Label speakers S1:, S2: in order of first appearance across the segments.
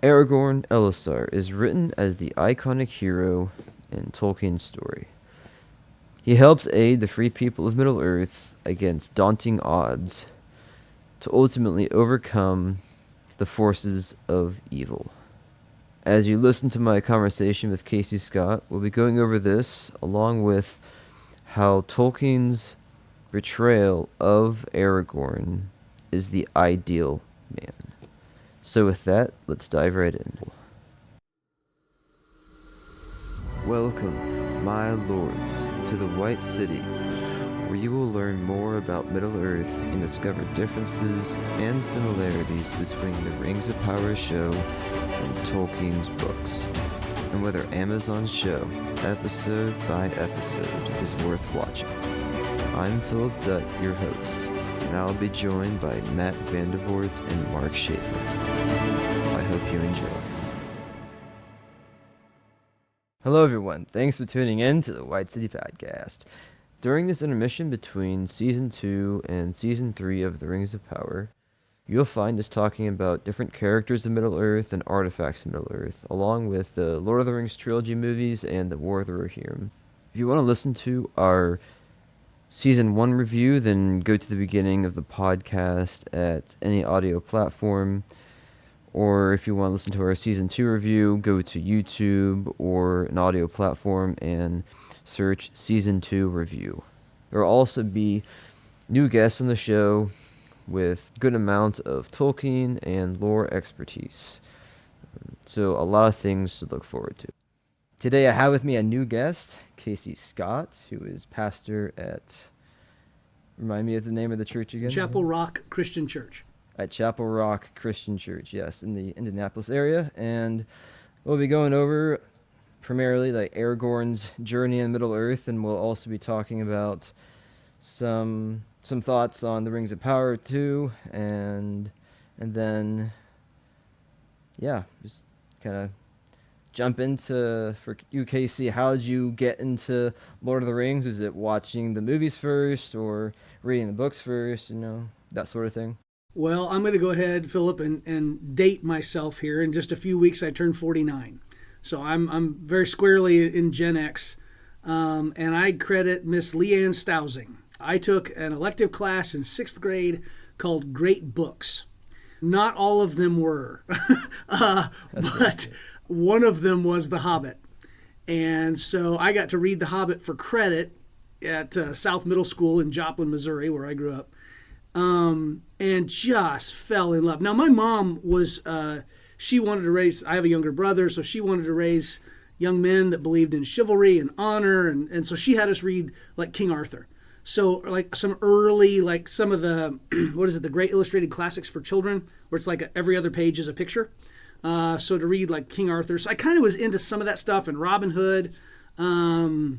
S1: Aragorn LOTR is written as the iconic hero in Tolkien's story. He helps aid the free people of Middle-earth against daunting odds to ultimately overcome the forces of evil. As you listen to my conversation with Casey Scott, we'll be going over this along with how Tolkien's portrayal of Aragorn is the ideal man. So with that, let's dive right in. Welcome, my lords, to the White City, where you will learn more about Middle-earth and discover differences and similarities between the Rings of Power show and Tolkien's books, and whether Amazon's show, episode by episode, is worth watching. I'm Philip Dutt, your host, and I'll be joined by Matt Vandervoort and Mark Schaefer. I hope you enjoy. Hello everyone, thanks for tuning in to the White City Podcast. During this intermission between Season 2 and Season 3 of The Rings of Power, you'll find us talking about different characters of Middle-earth and artifacts of Middle-earth, along with the Lord of the Rings trilogy movies and the War of the Rohirrim. If you want to listen to our Season 1 review, then go to the beginning of the podcast at any audio platform. Or if you want to listen to our Season 2 review, go to YouTube or an audio platform and search Season 2 review. There will also be new guests on the show with good amounts of Tolkien and lore expertise. So a lot of things to look forward to. Today I have with me a new guest, Casey Scott, who is pastor at, remind me of the name of the church again?
S2: Chapel Rock Christian Church.
S1: At Chapel Rock Christian Church, yes, in the Indianapolis area. And we'll be going over primarily like Aragorn's journey in Middle-earth, and we'll also be talking about some thoughts on the Rings of Power too, and then just kind of jump into, for you, Casey, how did you get into Lord of the Rings? Was it watching the movies first or reading the books first, that sort of thing?
S2: Well, I'm going to go ahead, Philip, and date myself here. In just a few weeks, I turn 49. So I'm very squarely in Gen X, and I credit Miss Leanne Stousing. I took an elective class in 6th grade called Great Books. Not all of them were, but one of them was The Hobbit. And so I got to read The Hobbit for credit at South Middle School in Joplin, Missouri, where I grew up. And just fell in love. Now, my mom was, she wanted to raise, I have a younger brother, so she wanted to raise young men that believed in chivalry and honor, and so she had us read, like, King Arthur. So, like, some early, like, some of the, the Great Illustrated Classics for Children, where it's like every other page is a picture. So to read, like, King Arthur. So I kind of was into some of that stuff, and Robin Hood, grew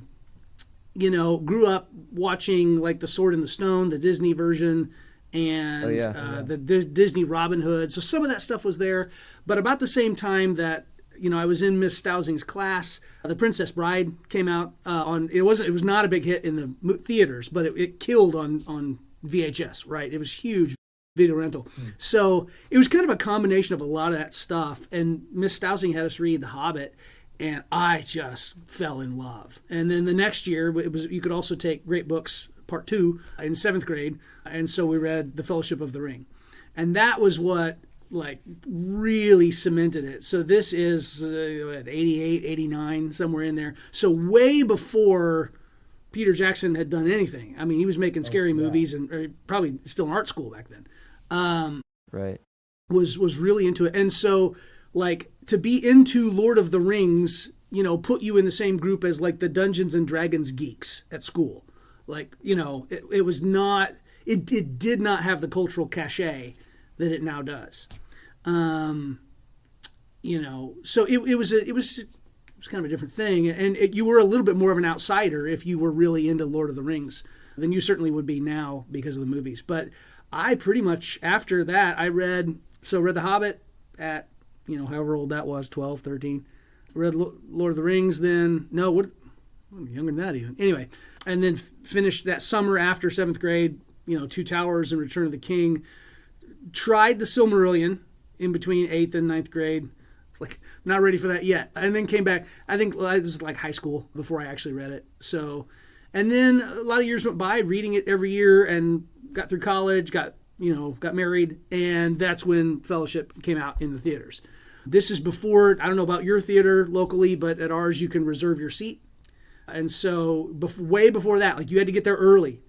S2: up watching, like, The Sword in the Stone, the Disney version, and the Disney Robin Hood. So some of that stuff was there. But about the same time that, I was in Miss Stousing's class, The Princess Bride came out it was not a big hit in the theaters, but it killed on VHS, right? It was huge video rental. So it was kind of a combination of a lot of that stuff. And Miss Stousing had us read The Hobbit, and I just fell in love. And then the next year, you could also take Great Books Part 2 in 7th grade, and so we read The Fellowship of the Ring. And that was what, like, really cemented it. So this is 88, 89, somewhere in there. So way before Peter Jackson had done anything. I mean, he was making scary movies, and probably still in art school back then.
S1: Right.
S2: Was really into it. And so, like, to be into Lord of the Rings, put you in the same group as, like, the Dungeons and Dragons geeks at school. Like, it was not, it did not have the cultural cachet that it now does. So it was kind of a different thing. And you were a little bit more of an outsider if you were really into Lord of the Rings than you certainly would be now because of the movies. But I pretty much, after that, I read The Hobbit at, however old that was, 12, 13. I read Lord of the Rings then. I'm younger than that even. Anyway, and then finished that summer after 7th grade, Two Towers and Return of the King. Tried the Silmarillion in between 8th and 9th grade. It's like, not ready for that yet. And then came back. I think it was like high school before I actually read it. So, and then a lot of years went by reading it every year and got through college, got married. And that's when Fellowship came out in the theaters. This is before, I don't know about your theater locally, but at ours you can reserve your seat. And so way before that, like you had to get there early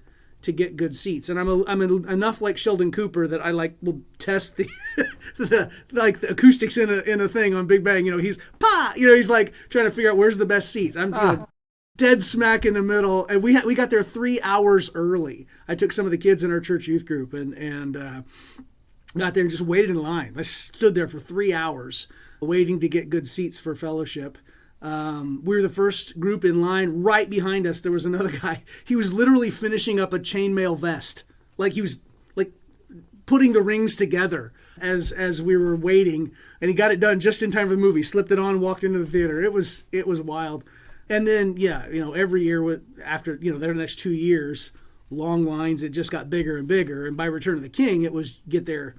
S2: to get good seats. And I'm enough like Sheldon Cooper that I like will test the the acoustics in a thing on Big Bang. He's he's like trying to figure out where's the best seats. I'm dead smack in the middle, and we got there 3 hours early. I took some of the kids in our church youth group and got there and just waited in line. I stood there for 3 hours waiting to get good seats for Fellowship. We were the first group in line. Right behind us, there was another guy. He was literally finishing up a chainmail vest. Like he was like putting the rings together as we were waiting. And he got it done just in time for the movie. Slipped it on, walked into the theater. It was wild. And then, every year after, the next 2 years, long lines, it just got bigger and bigger. And by Return of the King, it was get there.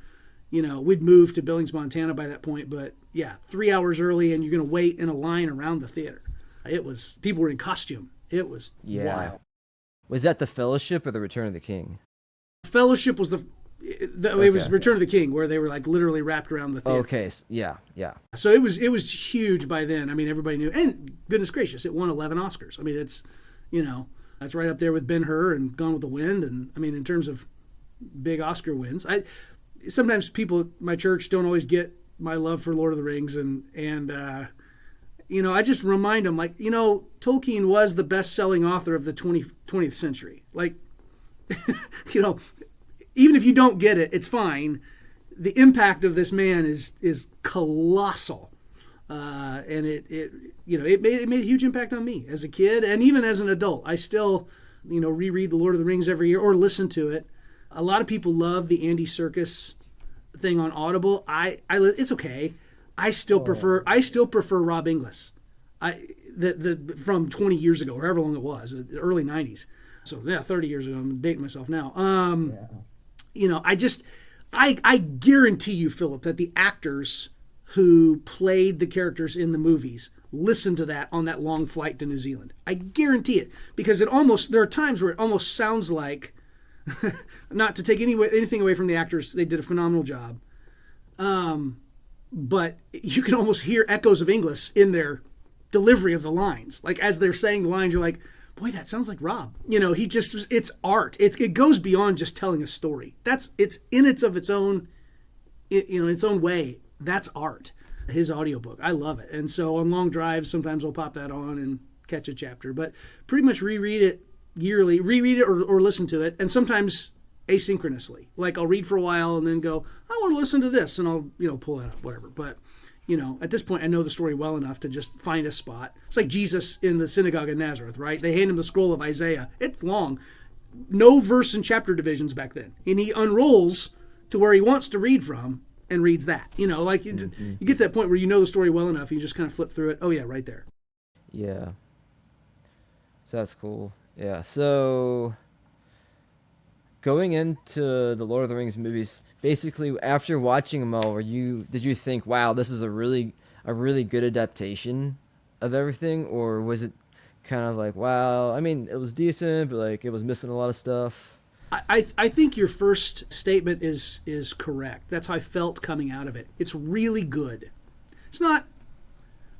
S2: We'd moved to Billings, Montana by that point, but 3 hours early, and you're going to wait in a line around the theater. People were in costume. It was wild.
S1: Was that the Fellowship or the Return of the King?
S2: Fellowship was it was Return of the King, where they were like literally wrapped around the theater.
S1: Okay, yeah.
S2: So it was huge by then. I mean, everybody knew, and goodness gracious, it won 11 Oscars. I mean, it's that's right up there with Ben-Hur and Gone with the Wind, and I mean, in terms of big Oscar wins, sometimes people at my church don't always get my love for Lord of the Rings, and I just remind them, like, Tolkien was the best-selling author of the 20th century. Like, even if you don't get it, it's fine. The impact of this man is colossal, and it made a huge impact on me as a kid and even as an adult. I still reread the Lord of the Rings every year or listen to it. A lot of people love the Andy Serkis thing on Audible. It's okay. I still prefer Rob Inglis. From 20 years ago, or however long it was, the early 90s. So 30 years ago. I'm dating myself now. I guarantee you, Philip, that the actors who played the characters in the movies listened to that on that long flight to New Zealand. I guarantee it, because there are times where it almost sounds like, not to take anything away from the actors, they did a phenomenal job. But you can almost hear echoes of English in their delivery of the lines. Like as they're saying the lines, you're like, boy, that sounds like Rob. It's art. It goes beyond just telling a story. It's in its own way. That's art. His audiobook, I love it. And so on long drives, sometimes I'll pop that on and catch a chapter, but pretty much reread it yearly, or listen to it, and sometimes asynchronously. Like I'll read for a while and then go, I want to listen to this, and I'll pull that up, whatever. But at this point, I know the story well enough to just find a spot. It's like Jesus in the synagogue in Nazareth, right? They hand him the scroll of Isaiah. It's long, no verse and chapter divisions back then, and he unrolls to where he wants to read from and reads that. You get to that point where you know the story well enough, you just kind of flip through it. Oh yeah, right there.
S1: Yeah. So that's cool. Yeah. So going into the Lord of the Rings movies, basically after watching them all, did you think, wow, this is a really good adaptation of everything, or was it kind of like, wow, I mean, it was decent, but like it was missing a lot of stuff?
S2: I think your first statement is correct. That's how I felt coming out of it. It's really good. It's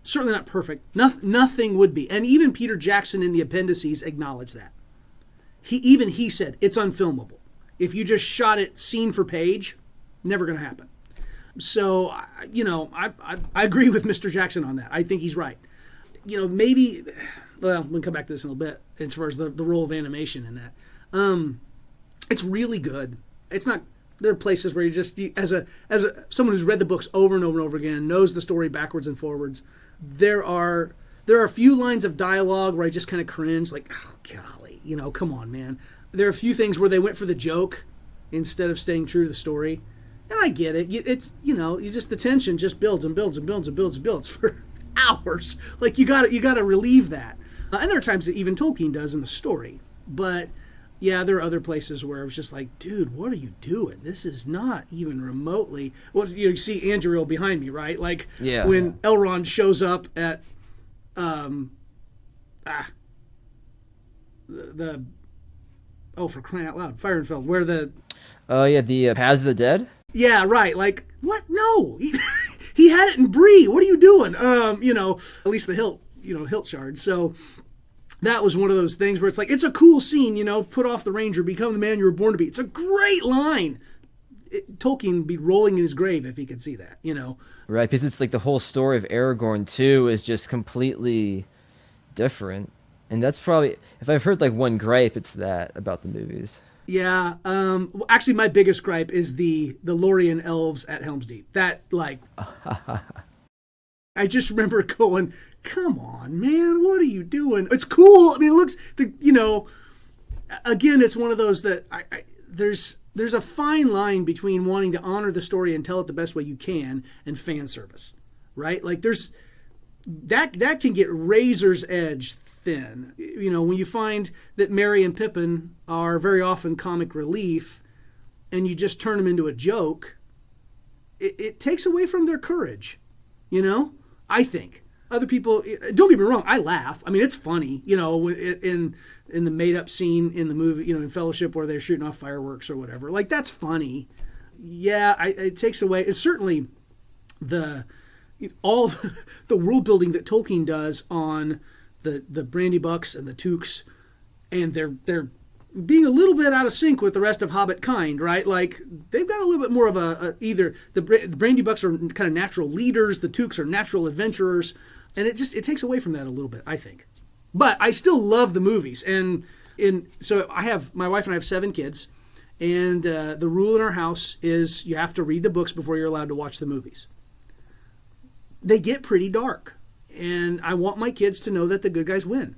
S2: certainly not perfect. Nothing would be. And even Peter Jackson in the appendices acknowledged that. He said it's unfilmable. If you just shot it scene for page, never going to happen. So, I agree with Mr. Jackson on that. I think he's right. Maybe, well, we'll come back to this in a little bit as far as the role of animation in that. It's really good. It's not. There are places where you just, as someone who's read the books over and over and over again, knows the story backwards and forwards. There are a few lines of dialogue where I just kind of cringe, like, oh golly, come on, man. There are a few things where they went for the joke instead of staying true to the story, and I get it. It's the tension just builds and builds and builds and builds and builds for hours. Like you got to relieve that, and there are times that even Tolkien does in the story, but. Yeah, there are other places where I was just like, dude, what are you doing? This is not even remotely. Well, you see Anduril behind me, right? Like
S1: Yeah.
S2: when Elrond shows up at the oh, for crying out loud, Firenfeld, where the
S1: Yeah, the Paths of the Dead.
S2: yeah, right. Like what? No, he had it in Bree. What are you doing? At least the hilt shard. So that was one of those things where it's like, it's a cool scene, put off the ranger, become the man you were born to be. It's a great line. Tolkien would be rolling in his grave if he could see that,
S1: Right, because it's like the whole story of Aragorn too is just completely different, and that's probably, if I've heard like one gripe, it's that about the movies.
S2: Yeah. Actually, my biggest gripe is the Lorien elves at Helm's Deep. That, like, I just remember going, come on, man, what are you doing? It's cool. I mean, it looks, again, it's one of those that there's a fine line between wanting to honor the story and tell it the best way you can and fan service, right? Like there's that can get razor's edge thin. When you find that Merry and Pippin are very often comic relief and you just turn them into a joke, it takes away from their courage, I think. Other people, don't get me wrong, I laugh. I mean, it's funny, in the made-up scene in the movie, in Fellowship where they're shooting off fireworks or whatever. Like, that's funny. Yeah, it takes away. It's certainly all the world building that Tolkien does on the Brandy Bucks and the Tooks, and they're being a little bit out of sync with the rest of Hobbit kind, right? Like they've got a little bit more of either the Brandy Bucks are kind of natural leaders, the Tooks are natural adventurers, and it takes away from that a little bit, I think. But I still love the movies, and so my wife and I have 7 kids, and the rule in our house is you have to read the books before you're allowed to watch the movies. They get pretty dark, and I want my kids to know that the good guys win.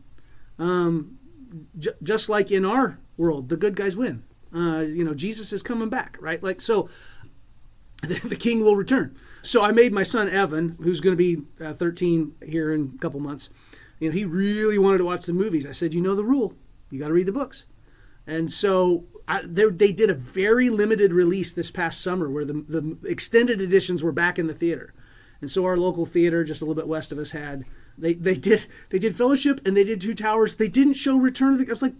S2: Just like in our world, the good guys win. Jesus is coming back, right? Like, so the king will return. So I made my son Evan, who's going to be 13 here in a couple months. He really wanted to watch the movies. I said, the rule. You got to read the books. And so they did a very limited release this past summer where the extended editions were back in the theater. And so our local theater, just a little bit west of us, they did Fellowship and they did Two Towers. They didn't show Return of the. I was like,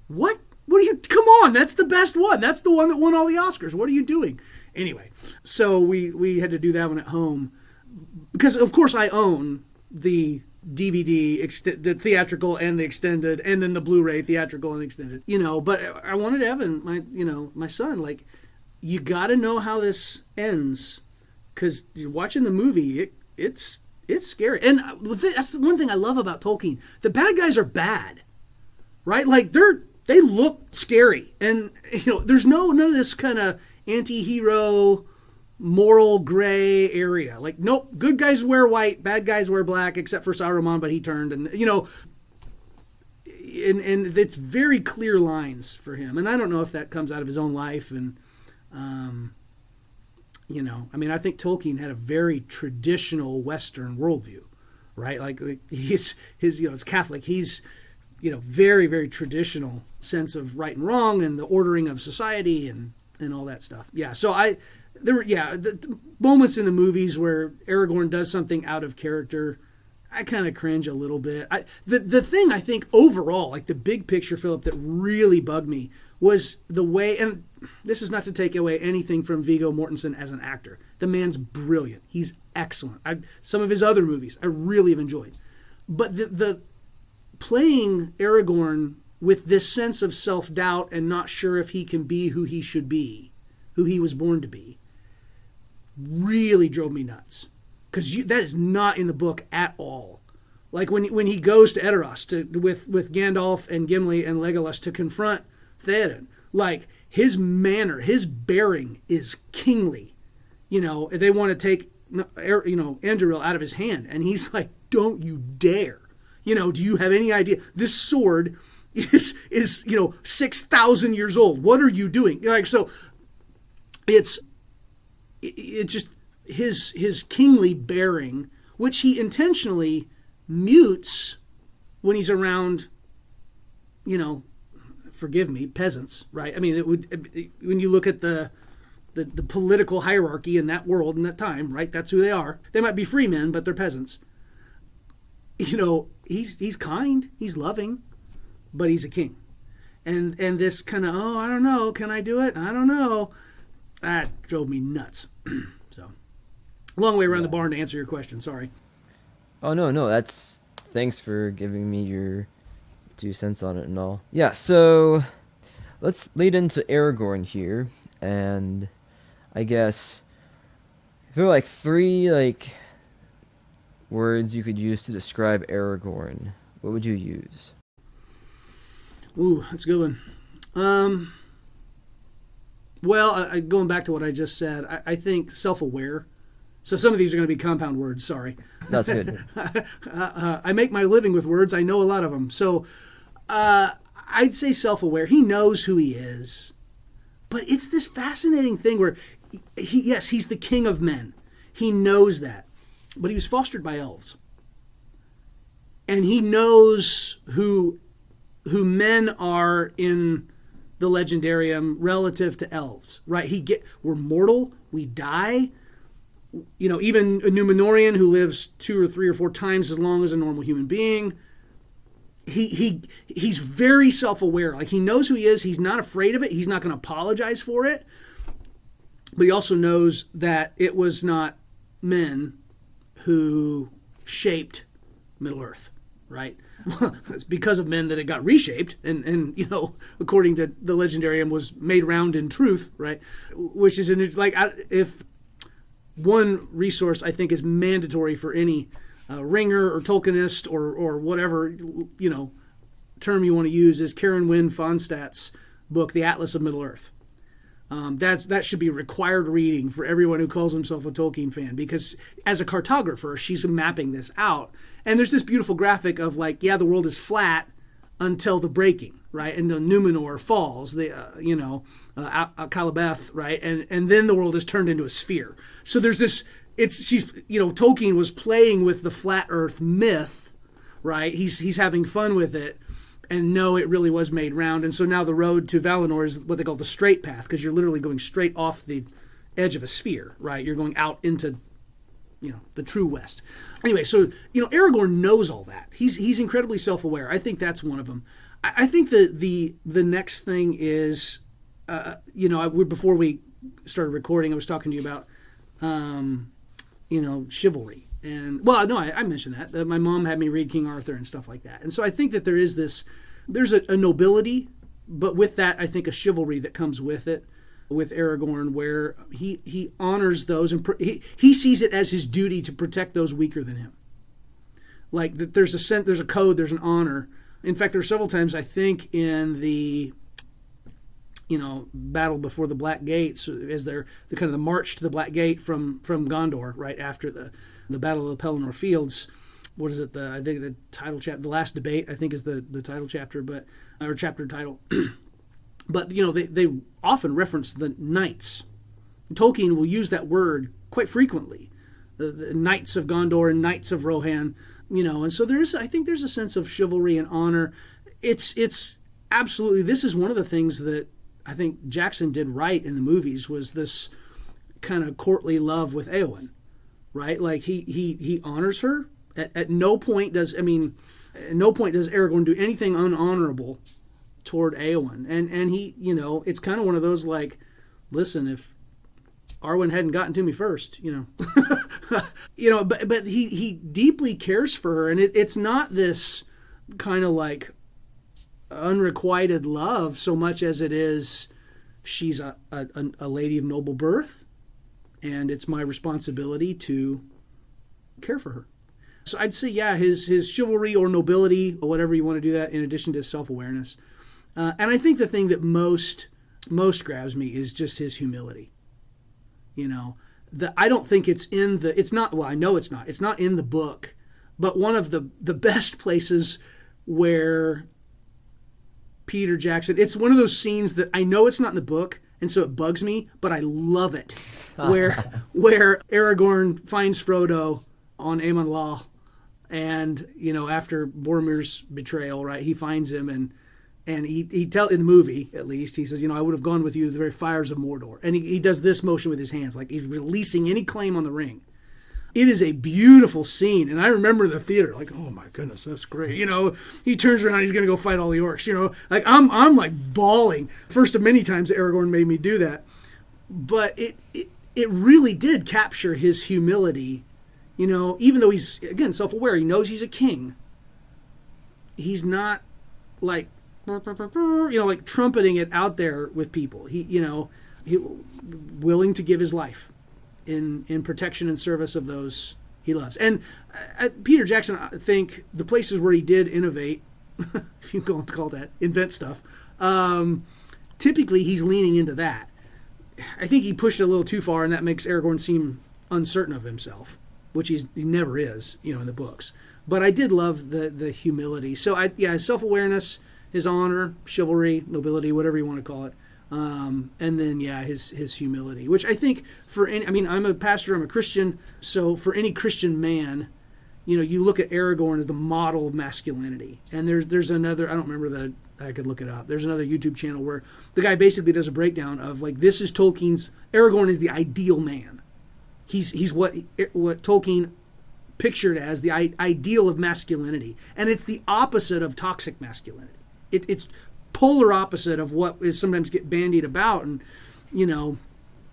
S2: what? What are you? Come on, that's the best one. That's the one that won all the Oscars. What are you doing? Anyway, so we had to do that one at home because of course I own the DVD, the theatrical and the extended, and then the Blu-ray theatrical and extended. But I wanted Evan, my son, like, you got to know how this ends. Because you're watching the movie, it's scary. And that's the one thing I love about Tolkien. The bad guys are bad, right? Like, they look scary. And, there's none of this kind of anti-hero, moral gray area. Like, nope, good guys wear white, bad guys wear black, except for Saruman, but he turned. And, and it's very clear lines for him. And I don't know if that comes out of his own life. And, I think Tolkien had a very traditional Western worldview, right? Like his it's Catholic. He's, very, very traditional sense of right and wrong and the ordering of society and all that stuff. Yeah. So there were the moments in the movies where Aragorn does something out of character. I kind of cringe a little bit. The thing I think overall, like the big picture, Philip, that really bugged me was the way, and this is not to take away anything from Viggo Mortensen as an actor. The man's brilliant. He's excellent. Some of his other movies I really have enjoyed. But the playing Aragorn with this sense of self-doubt and not sure if he can be who he should be, who he was born to be, really drove me nuts. Because that is not in the book at all. Like when he goes to Edoras with Gandalf and Gimli and Legolas to confront Theoden, like his manner, his bearing is kingly. They want to take Anduril out of his hand, and he's like, "Don't you dare! Do you have any idea? This sword is 6,000 years old. What are you doing?" Like, so it's just his kingly bearing, which he intentionally mutes when he's around, forgive me, peasants, right? I mean, when you look at the political hierarchy in that world in that time, right? That's who they are. They might be free men, but they're peasants. He's kind, he's loving, but he's a king. And this kind of, I don't know, can I do it? I don't know. That drove me nuts. So, long way around the barn to answer your question. Sorry.
S1: Oh, no, thanks for giving me your 2 cents on it and all. Yeah, so let's lead into Aragorn here, and I guess if there were like 3 words you could use to describe Aragorn, what would you use?
S2: Ooh, that's a good one. Well, going back to what I just said, I think self-aware. So some of these are going to be compound words. Sorry.
S1: That's good.
S2: I make my living with words. I know a lot of them. So I'd say self-aware. He knows who he is. But it's this fascinating thing where, he's the king of men. He knows that. But he was fostered by elves. And he knows who men are in the legendarium relative to elves, right? We're mortal, we die. Even a Numenorian who lives 2 or 3 or 4 times as long as a normal human being, he's very self-aware. Like, he knows who he is. He's not afraid of it. He's not going to apologize for it. But he also knows that it was not men who shaped Middle-earth, right? It's because of men that it got reshaped, and according to the legendarium, was made round in truth, right? Which is if one resource I think is mandatory for any ringer or Tolkienist or whatever term you want to use, is Karen Wynne Fonstadt's book, The Atlas of Middle-earth. That should be required reading for everyone who calls himself a Tolkien fan, because as a cartographer, she's mapping this out. And there's this beautiful graphic of the world is flat until the breaking, right? And the Numenor falls, Calabeth, right? And then the world is turned into a sphere. So there's this, Tolkien was playing with the flat earth myth, right? He's having fun with it. And no, it really was made round. And so now the road to Valinor is what they call the straight path, because you're literally going straight off the edge of a sphere, right? You're going out into, the true west. Anyway, so, Aragorn knows all that. He's incredibly self-aware. I think that's one of them. I think the next thing is, before we started recording, I was talking to you about, chivalry. And, I mentioned that. My mom had me read King Arthur and stuff like that. And so I think that there's a nobility, but with that, I think a chivalry that comes with it, with Aragorn, where he honors those, and he sees it as his duty to protect those weaker than him. Like, there's a code, there's an honor. In fact, there are several times, I think, in the battle before the Black Gates, as they're the kind of the march to the Black Gate from Gondor, right after the Battle of the Pelennor Fields. What is it? I think the title chapter, the last debate, I think is the title chapter, or chapter title. But they often reference the knights. Tolkien will use that word quite frequently. The knights of Gondor and knights of Rohan, and so I think there's a sense of chivalry and honor. It's absolutely, this is one of the things that I think Jackson did right in the movies, was this kind of courtly love with Éowyn, right? Like, he honors her. At no point does Aragorn do anything unhonorable toward Éowyn. And he, it's kind of one of those, like, listen, if Arwen hadn't gotten to me first, but he deeply cares for her, and it's not this kind of like unrequited love so much as it is, she's a lady of noble birth, and it's my responsibility to care for her. So I'd say, his chivalry or nobility, or whatever you want to do that, in addition to self-awareness. And I think the thing that most grabs me is just his humility. I don't think I know it's not. It's not in the book, but one of the best places where Peter Jackson, it's one of those scenes that I know it's not in the book, and so it bugs me, but I love it. Where Aragorn finds Frodo on Amon Lâ, and after Boromir's betrayal, right, he finds him, and And he tell in the movie, at least, he says, I would have gone with you to the very fires of Mordor. And he does this motion with his hands, like he's releasing any claim on the ring. It is a beautiful scene. And I remember the theater, like, oh my goodness, that's great. He turns around, he's going to go fight all the orcs. Like I'm like bawling. First of many times that Aragorn made me do that. But it really did capture his humility. Even though he's, again, self-aware, he knows he's a king. He's not like, like trumpeting it out there with people. He willing to give his life in protection and service of those he loves. And Peter Jackson, I think the places where he did innovate, if you want to call that, invent stuff, typically he's leaning into that. I think he pushed it a little too far, and that makes Aragorn seem uncertain of himself, which he never is, in the books. But I did love the humility. So self-awareness, his honor, chivalry, nobility, whatever you want to call it. And then, his humility, which I think I'm a pastor, I'm a Christian. So for any Christian man, you look at Aragorn as the model of masculinity. And there's another, I don't remember I could look it up. There's another YouTube channel where the guy basically does a breakdown of like, this is Aragorn is the ideal man. He's what Tolkien pictured as the ideal of masculinity. And it's the opposite of toxic masculinity. It's polar opposite of what is sometimes get bandied about. And,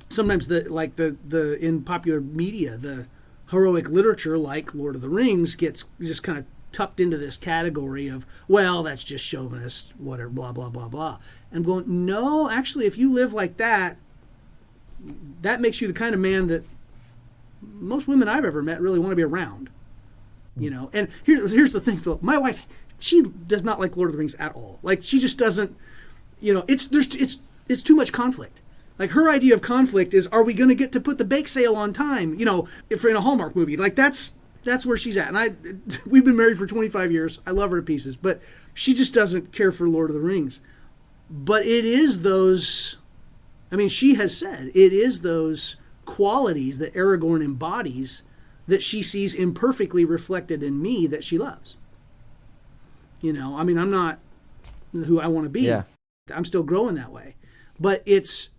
S2: sometimes the in popular media, the heroic literature like Lord of the Rings gets just kind of tucked into this category of, well, that's just chauvinist, whatever, blah, blah, blah, blah. And I'm going, no, actually, if you live like that, that makes you the kind of man that most women I've ever met really want to be around. And here's the thing, Philip. My wife, she does not like Lord of the Rings at all. Like, she just doesn't, it's too much conflict. Like, her idea of conflict is, are we going to get to put the bake sale on time? If in a Hallmark movie, like that's where she's at. And we've been married for 25 years. I love her to pieces, but she just doesn't care for Lord of the Rings. But it is those, she has said, it is those qualities that Aragorn embodies that she sees imperfectly reflected in me that she loves. I'm not who I want to be. Yeah. I'm still growing that way. But it's,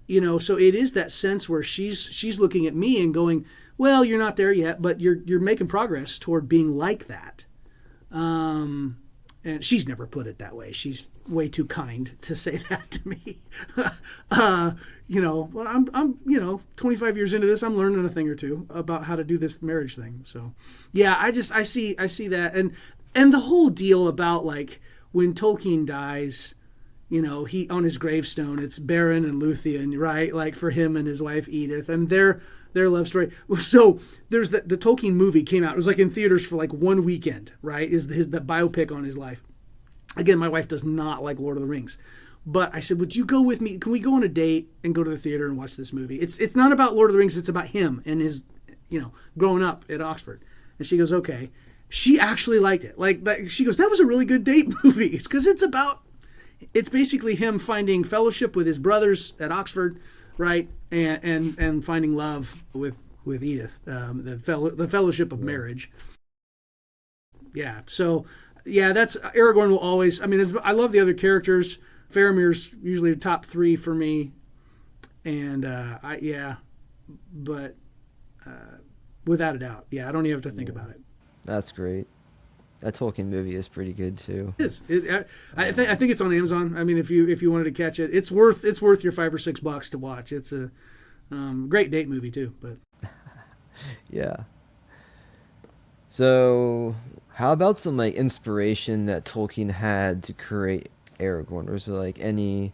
S2: so it is that sense where she's looking at me and going, well, you're not there yet, but you're making progress toward being like that. And she's never put it that way. She's way too kind to say that to me. Well, I'm 25 years into this, I'm learning a thing or two about how to do this marriage thing. So, yeah, I see that. And the whole deal about, like, when Tolkien dies, he, on his gravestone, it's Beren and Luthien, right? Like, for him and his wife Edith, and their love story. So there's the Tolkien movie came out. It was like in theaters for like one weekend, right? Is the biopic on his life. Again, my wife does not like Lord of the Rings, but I said, would you go with me? Can we go on a date and go to the theater and watch this movie? It's not about Lord of the Rings. It's about him and his, growing up at Oxford. And she goes, okay. She actually liked it. Like, she goes, that was a really good date movie. It's because it's basically him finding fellowship with his brothers at Oxford, right? And finding love with Edith, the fellowship of marriage. Yeah. So, yeah, that's Aragorn will always. I love the other characters. Faramir's usually the top three for me, and without a doubt, I don't even have to think about it.
S1: That's great. That Tolkien movie is pretty good too.
S2: It is. I think it's on Amazon. If you wanted to catch it, it's worth your $5 or $6 to watch. It's a great date movie too. But
S1: yeah. So, how about some inspiration that Tolkien had to create Aragorn? Was there any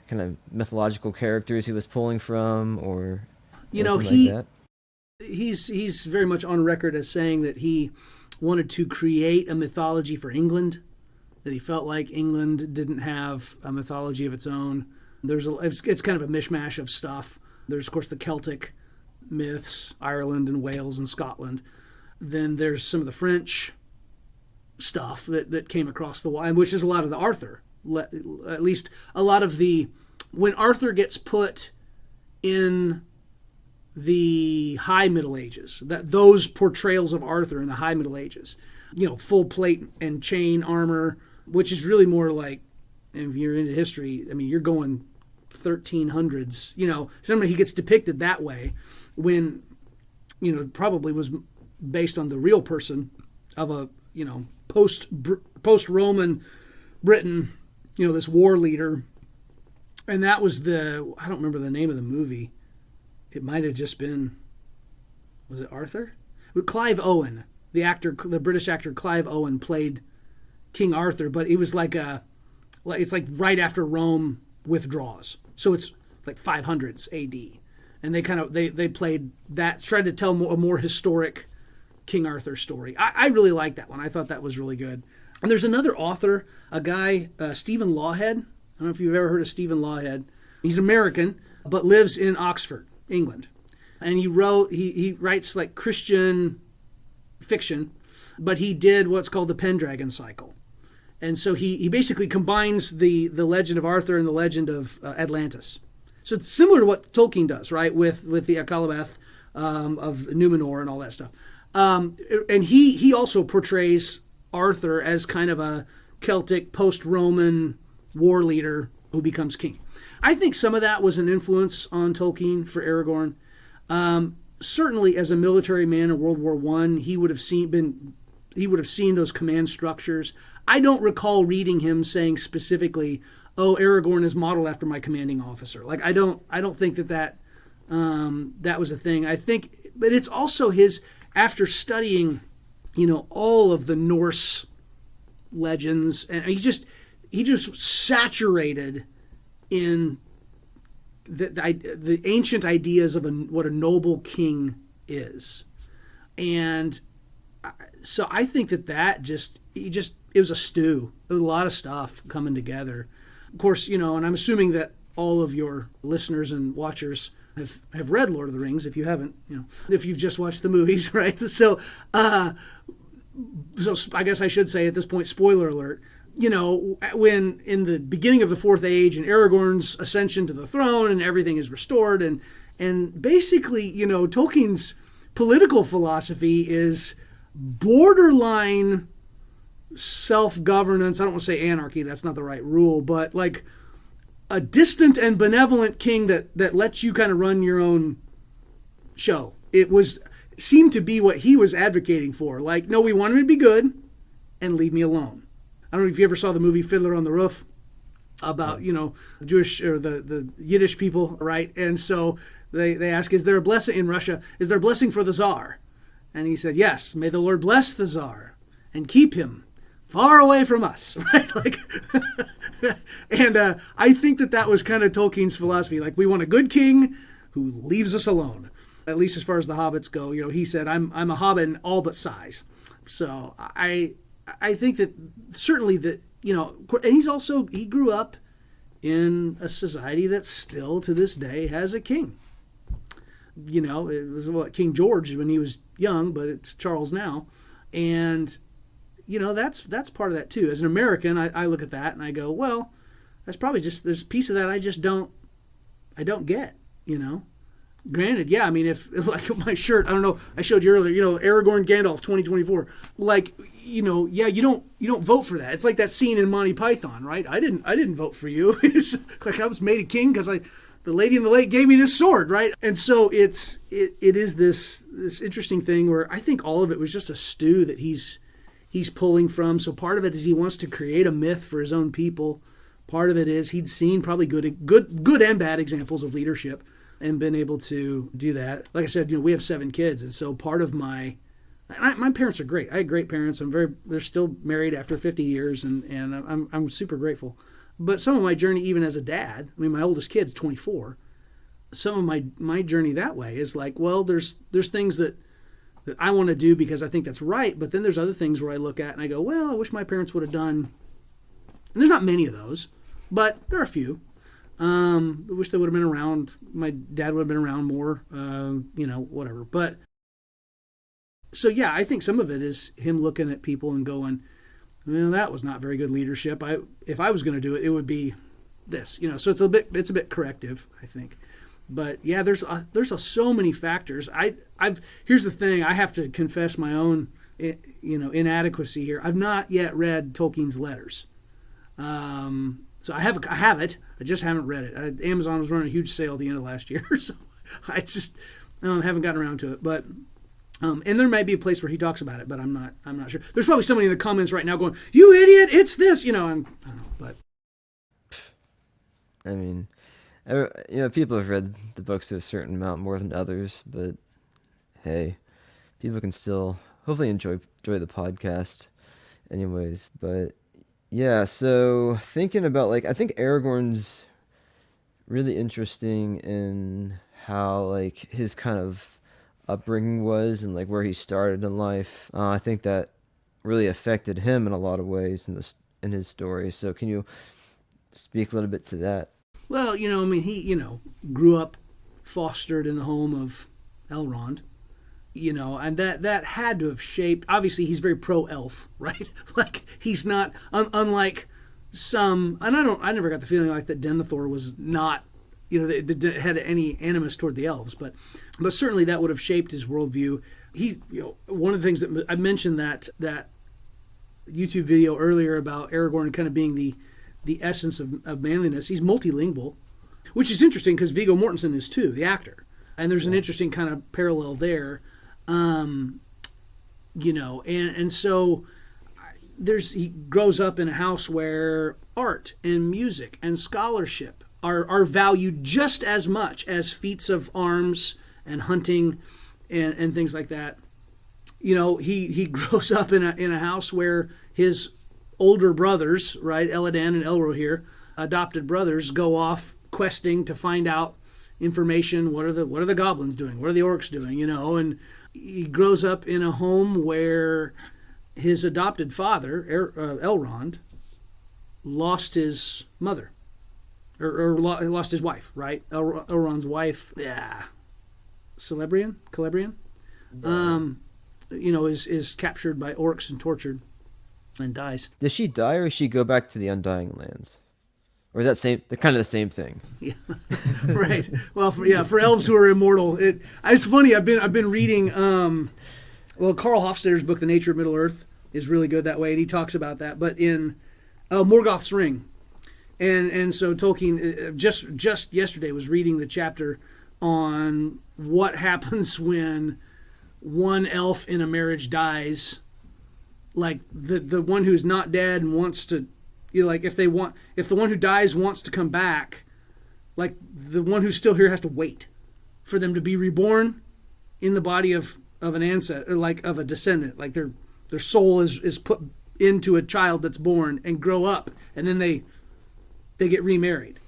S1: kind of mythological characters he was pulling from, or like that?
S2: He's very much on record as saying that he wanted to create a mythology for England, that he felt like England didn't have a mythology of its own. It's kind of a mishmash of stuff. There's, of course, the Celtic myths, Ireland and Wales and Scotland. Then there's some of the French stuff that came across the wall, which is a lot of the Arthur. At least a lot of when Arthur gets put in the High Middle Ages, those portrayals of Arthur in the High Middle Ages, full plate and chain armor, which is really more like, if you're into history, I mean, you're going 1300s. Somebody he gets depicted that way when, probably was based on the real person of a, post-Roman Britain, this war leader. And that was I don't remember the name of the movie. It might have just been, was it Arthur? With Clive Owen, the British actor Clive Owen played King Arthur, but it was it's like right after Rome withdraws. So it's like 500s AD. And they played that, tried to tell a more historic King Arthur story. I really like that one. I thought that was really good. And there's another author, a guy, Stephen Lawhead. I don't know if you've ever heard of Stephen Lawhead. He's American, but lives in Oxford, England. And he writes like Christian fiction, but he did what's called the Pendragon cycle. And so he basically combines the legend of Arthur and the legend of Atlantis. So it's similar to what Tolkien does, right, with the Akalabeth of Numenor and all that stuff. And he also portrays Arthur as kind of a Celtic post-Roman war leader who becomes king. I think some of that was an influence on Tolkien for Aragorn. Certainly, as a military man in World War I, he would have seen those command structures. I don't recall reading him saying specifically, "Oh, Aragorn is modeled after my commanding officer." Like I don't think that was a thing. I think, but it's also his, after studying, all of the Norse legends, and he just saturated in the ancient ideas of what a noble king is. And so I think that it was a stew. There was a lot of stuff coming together. Of course, and I'm assuming that all of your listeners and watchers have read Lord of the Rings. If you haven't, if you've just watched the movies, right? So I guess I should say at this point, spoiler alert, when in the beginning of the Fourth Age and Aragorn's ascension to the throne and everything is restored, and basically, Tolkien's political philosophy is borderline self-governance. I don't want to say anarchy, that's not the right rule, but like a distant and benevolent king that lets you kind of run your own show. Seemed to be what he was advocating for. Like, no, we want him to be good and leave me alone. I don't know if you ever saw the movie Fiddler on the Roof about, the Jewish or the Yiddish people, right? And so they ask, is there a blessing in Russia? Is there a blessing for the Tsar? And he said, yes, may the Lord bless the Tsar and keep him far away from us, right? Like, and I think that was kind of Tolkien's philosophy. Like, we want a good king who leaves us alone. At least as far as the hobbits go, he said, I'm a hobbit in all but size. So I think that certainly that, and he grew up in a society that still to this day has a king. It was King George when he was young, but it's Charles now. And, that's part of that too. As an American, I look at that and I go, well, that's probably there's a piece of that I don't get, Granted, yeah, I mean, if like my shirt, I don't know, I showed you earlier, Aragorn Gandalf 2024, like, yeah, you don't vote for that. It's like that scene in Monty Python, right? I didn't vote for you. It's like I was made a king because the Lady in the Lake gave me this sword, right? And so it is this interesting thing where I think all of it was just a stew that he's pulling from. So part of it is he wants to create a myth for his own people. Part of it is he'd seen probably good and bad examples of leadership and been able to do that. Like I said, we have 7 kids, and so part of my parents are great. I had great parents. They're still married after 50 years, and I'm super grateful. But some of my journey, even as a dad, I mean, my oldest kid's 24. Some of my journey that way is like, well, there's things that I want to do because I think that's right, but then there's other things where I look at and I go, well, I wish my parents would have done. And there's not many of those, but there are a few. I wish they would have been around. My dad would have been around more, whatever. But so, yeah, I think some of it is him looking at people and going, well, that was not very good leadership. If I was going to do it, it would be this, so it's a bit corrective, I think. But yeah, there's so many factors. Here's the thing. I have to confess my own, inadequacy here. I've not yet read Tolkien's letters. So I have it. I just haven't read it. Amazon was running a huge sale at the end of last year, so I just haven't gotten around to it. But and there might be a place where he talks about it, but I'm not sure. There's probably somebody in the comments right now going, "You idiot! It's this," I don't know, but
S1: I mean, people have read the books to a certain amount more than others, but hey, people can still hopefully enjoy the podcast anyways. But yeah, so thinking about, like, I think Aragorn's really interesting in how, like, his kind of upbringing was and like where he started in life. I think that really affected him in a lot of ways in his story. So can you speak a little bit to that?
S2: well, I mean, he grew up fostered in the home of Elrond. And that had to have shaped. Obviously, he's very pro elf, right? Like he's not unlike some. And I never got the feeling like that Denethor was not, that had any animus toward the elves, but certainly that would have shaped his worldview. He's, one of the things that I mentioned that YouTube video earlier about Aragorn kind of being the essence of manliness. He's multilingual, which is interesting because Viggo Mortensen is too, the actor, and there's an interesting kind of parallel there. And so he grows up in a house where art and music and scholarship are valued just as much as feats of arms and hunting and things like that. He grows up in a house where his older brothers, right, Elladan and Elrohir, adopted brothers, go off questing to find out information. What are the goblins doing? What are the orcs doing? And he grows up in a home where his adopted father, Elrond, lost his mother, or lost his wife, right? Elrond's wife, Celebrian, is captured by orcs and tortured and dies.
S1: Does she die, or does she go back to the Undying Lands? Or is that they're kind of the same thing?
S2: Yeah, right. Well, for elves who are immortal, it's funny. I've been reading. Carl Hofstadter's book, The Nature of Middle Earth, is really good that way, and he talks about that. But in Morgoth's Ring, and so Tolkien just yesterday was reading the chapter on what happens when one elf in a marriage dies, like the one who's not dead and wants to. Like if the one who dies wants to come back, like the one who's still here has to wait for them to be reborn in the body of an ancestor, like of a descendant. Like their soul is put into a child that's born and grow up, and then they get remarried.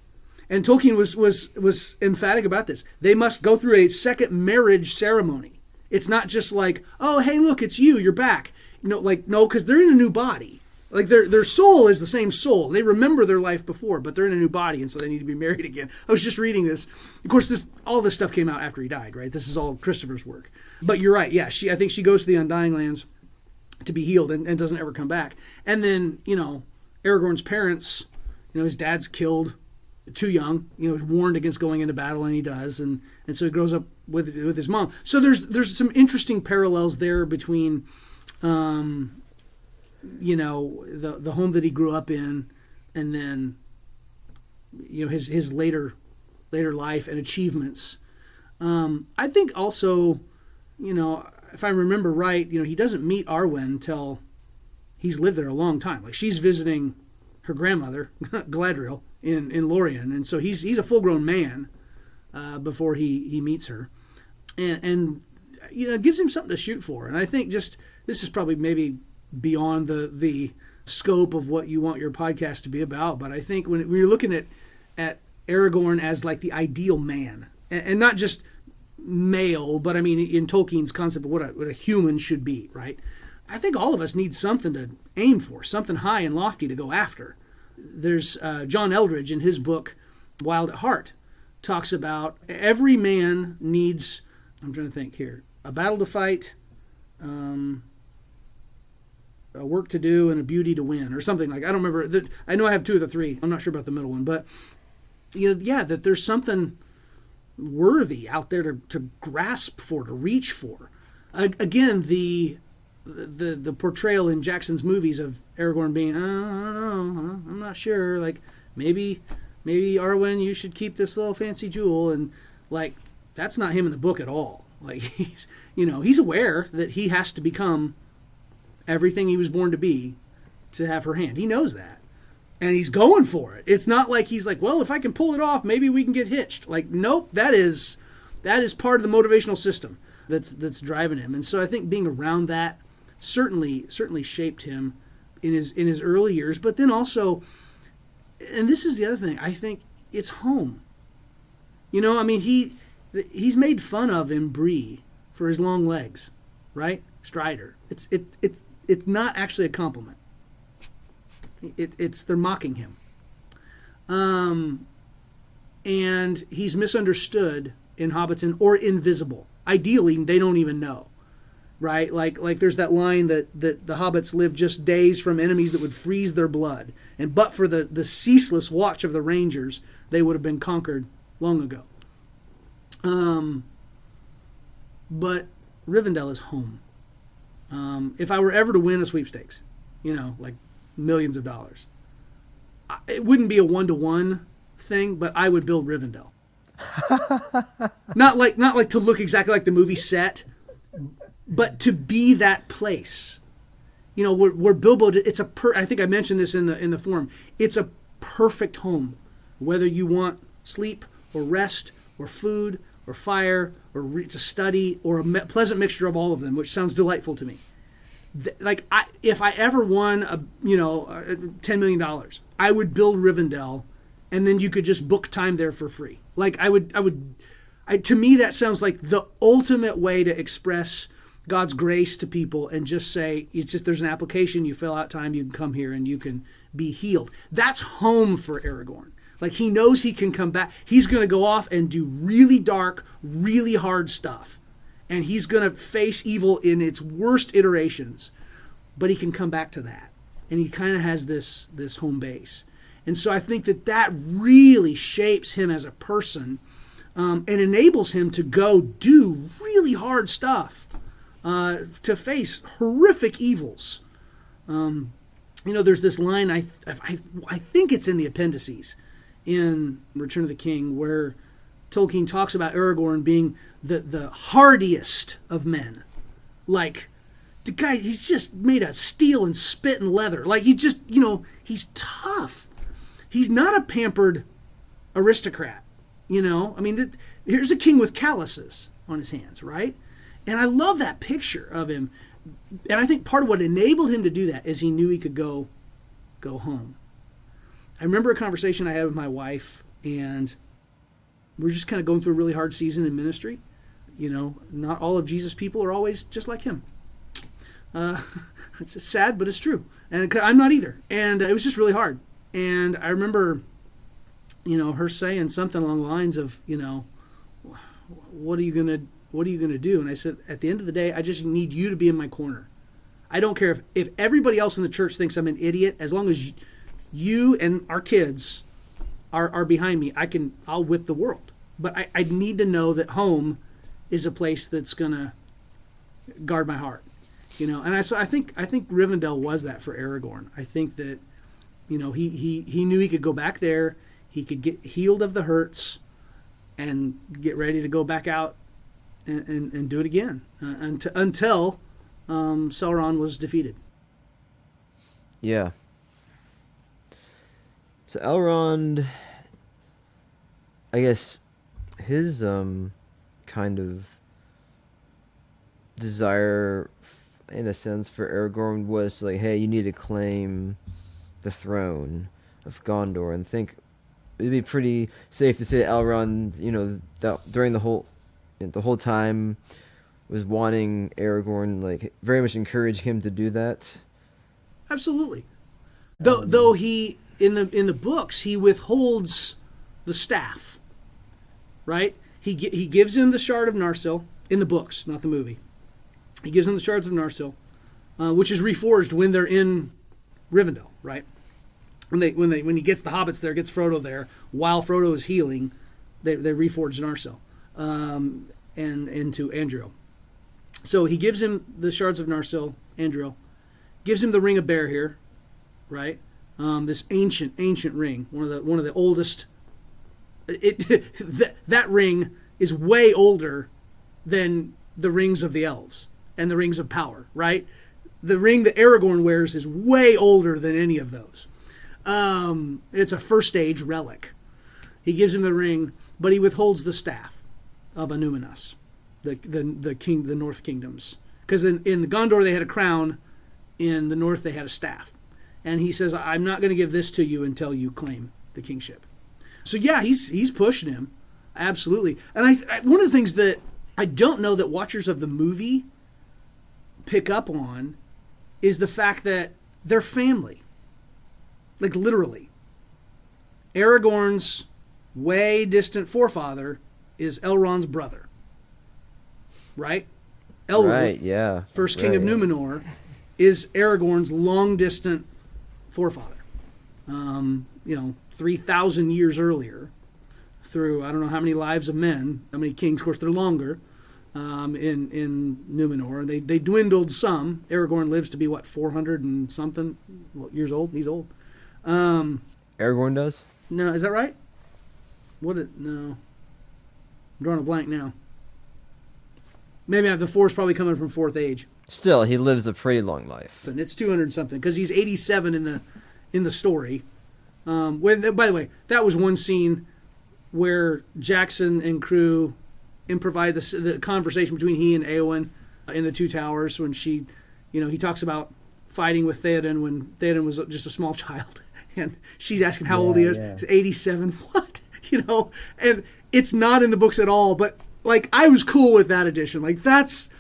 S2: And Tolkien was emphatic about this. They must go through a second marriage ceremony. It's not just like, oh hey look, it's you're back. No, because they're in a new body. Like their soul is the same soul. They remember their life before, but they're in a new body, and so they need to be married again. I was just reading this. Of course, all this stuff came out after he died, right? This is all Christopher's work. But you're right. Yeah, I think she goes to the Undying Lands to be healed and doesn't ever come back. And then, Aragorn's parents, his dad's killed too young. He's warned against going into battle, and he does. And so he grows up with his mom. So there's some interesting parallels there between the home that he grew up in, and then his later life and achievements. I think also, if I remember right, he doesn't meet Arwen until he's lived there a long time. Like she's visiting her grandmother Galadriel in Lorien, and so he's a full grown man before he meets her, and it gives him something to shoot for. And I think just this is probably maybe beyond the scope of what you want your podcast to be about, but I think when you're looking at Aragorn as like the ideal man, and not just male, but I mean in Tolkien's concept of what a human should be, right? I think all of us need something to aim for, something high and lofty to go after. There's John Eldridge in his book Wild at Heart talks about every man needs, I'm trying to think here, a battle to fight, a work to do, and a beauty to win, or something like. I don't remember. I know I have two of the three. I'm not sure about the middle one, but that there's something worthy out there to grasp for, to reach for. Again, the the portrayal in Jackson's movies of Aragorn being, I don't know, I'm not sure. Like maybe Arwen, you should keep this little fancy jewel, and like that's not him in the book at all. Like he's aware that he has to become everything he was born to be to have her hand. He knows that. And he's going for it. It's not like he's like, well, if I can pull it off, maybe we can get hitched. Like, nope, that is part of the motivational system that's driving him. And so I think being around that certainly shaped him in his early years. But then also, and this is the other thing, I think it's home. I mean, he's made fun of in Bree for his long legs, right? Strider. It's not actually a compliment. They're mocking him. And he's misunderstood in Hobbiton, or invisible. Ideally, they don't even know, right? Like there's that line that the hobbits live just days from enemies that would freeze their blood, and but for the ceaseless watch of the rangers, they would have been conquered long ago. But Rivendell is home. If I were ever to win a sweepstakes, like millions of dollars, it wouldn't be a 1-to-1 thing, but I would build Rivendell. not like to look exactly like the movie set, but to be that place. Where Bilbo, I think I mentioned this in the forum. It's a perfect home, whether you want sleep or rest or food or fire or to study or a pleasant mixture of all of them, which sounds delightful to me. If I ever won $10 million, I would build Rivendell, and then you could just book time there for free. Like to me, that sounds like the ultimate way to express God's grace to people, and just say, there's an application, you fill out time, you can come here and you can be healed. That's home for Aragorn. Like, he knows he can come back. He's going to go off and do really dark, really hard stuff. And he's going to face evil in its worst iterations. But he can come back to that. And he kind of has this home base. And so I think that really shapes him as a person, and enables him to go do really hard stuff, to face horrific evils. There's this line, I think it's in the appendices in Return of the King, where Tolkien talks about Aragorn being the hardiest of men. Like, the guy, he's just made of steel and spit and leather. Like, he's just, he's tough. He's not a pampered aristocrat, I mean, here's a king with calluses on his hands, right? And I love that picture of him. And I think part of what enabled him to do that is he knew he could go home. I remember a conversation I had with my wife, and we're just kind of going through a really hard season in ministry. Not all of Jesus' people are always just like him. It's sad, but it's true. And I'm not either. And it was just really hard. And I remember, her saying something along the lines of, what are you gonna do? And I said, at the end of the day, I just need you to be in my corner. I don't care if everybody else in the church thinks I'm an idiot. As long as you and our kids are behind me, I'll whip the world. But I need to know that home is a place that's gonna guard my heart. And I think Rivendell was that for Aragorn. I think that, he knew he could go back there, he could get healed of the hurts, and get ready to go back out and do it again until Sauron was defeated.
S1: Yeah. So Elrond, I guess his kind of desire, in a sense, for Aragorn was like, hey, you need to claim the throne of Gondor. And think it'd be pretty safe to say that Elrond, that during the whole time was wanting Aragorn, like, very much encouraged him to do that.
S2: Absolutely. Though he in the books he withholds the staff, right? He gives him the Shard of Narsil in the books, not the movie. He gives him the Shards of Narsil, which is reforged when they're in Rivendell, right? When he gets the hobbits there, gets Frodo there, while Frodo is healing, they reforged Narsil, and to Andrew. So he gives him the Shards of Narsil Andril, gives him the Ring of Bear here, right? This ancient ring, one of the oldest. That ring is way older than the rings of the elves and the rings of power, right? The ring that Aragorn wears is way older than any of those. It's a first age relic. He gives him the ring, but he withholds the staff of Anúminas, the North Kingdoms, because in Gondor they had a crown, in the North they had a staff, and he says, "I'm not going to give this to you until you claim the kingship." So yeah, he's pushing him, absolutely. And I one of the things that I don't know that watchers of the movie pick up on is the fact that they're family. Like literally. Aragorn's way distant forefather is Elrond's brother. Right? Elrond,
S1: Right, yeah.
S2: first king of Númenor, is Aragorn's long distant forefather. 3,000 years earlier, through I don't know how many lives of men, how many kings, of course they're longer, in Númenor. They dwindled some. Aragorn lives to be, 400 and something years old? He's old.
S1: Aragorn does?
S2: No, is that right? No. I'm drawing a blank now. Maybe the four's probably coming from fourth age.
S1: Still, he lives a pretty long life.
S2: And it's 200 something, because he's 87 in the story. By the way, that was one scene where Jackson and crew improvised the conversation between he and Éowyn in the Two Towers, when she, he talks about fighting with Theoden when Theoden was just a small child, and she's asking how old he is. He's 87. What? And it's not in the books at all. But I was cool with that addition. That's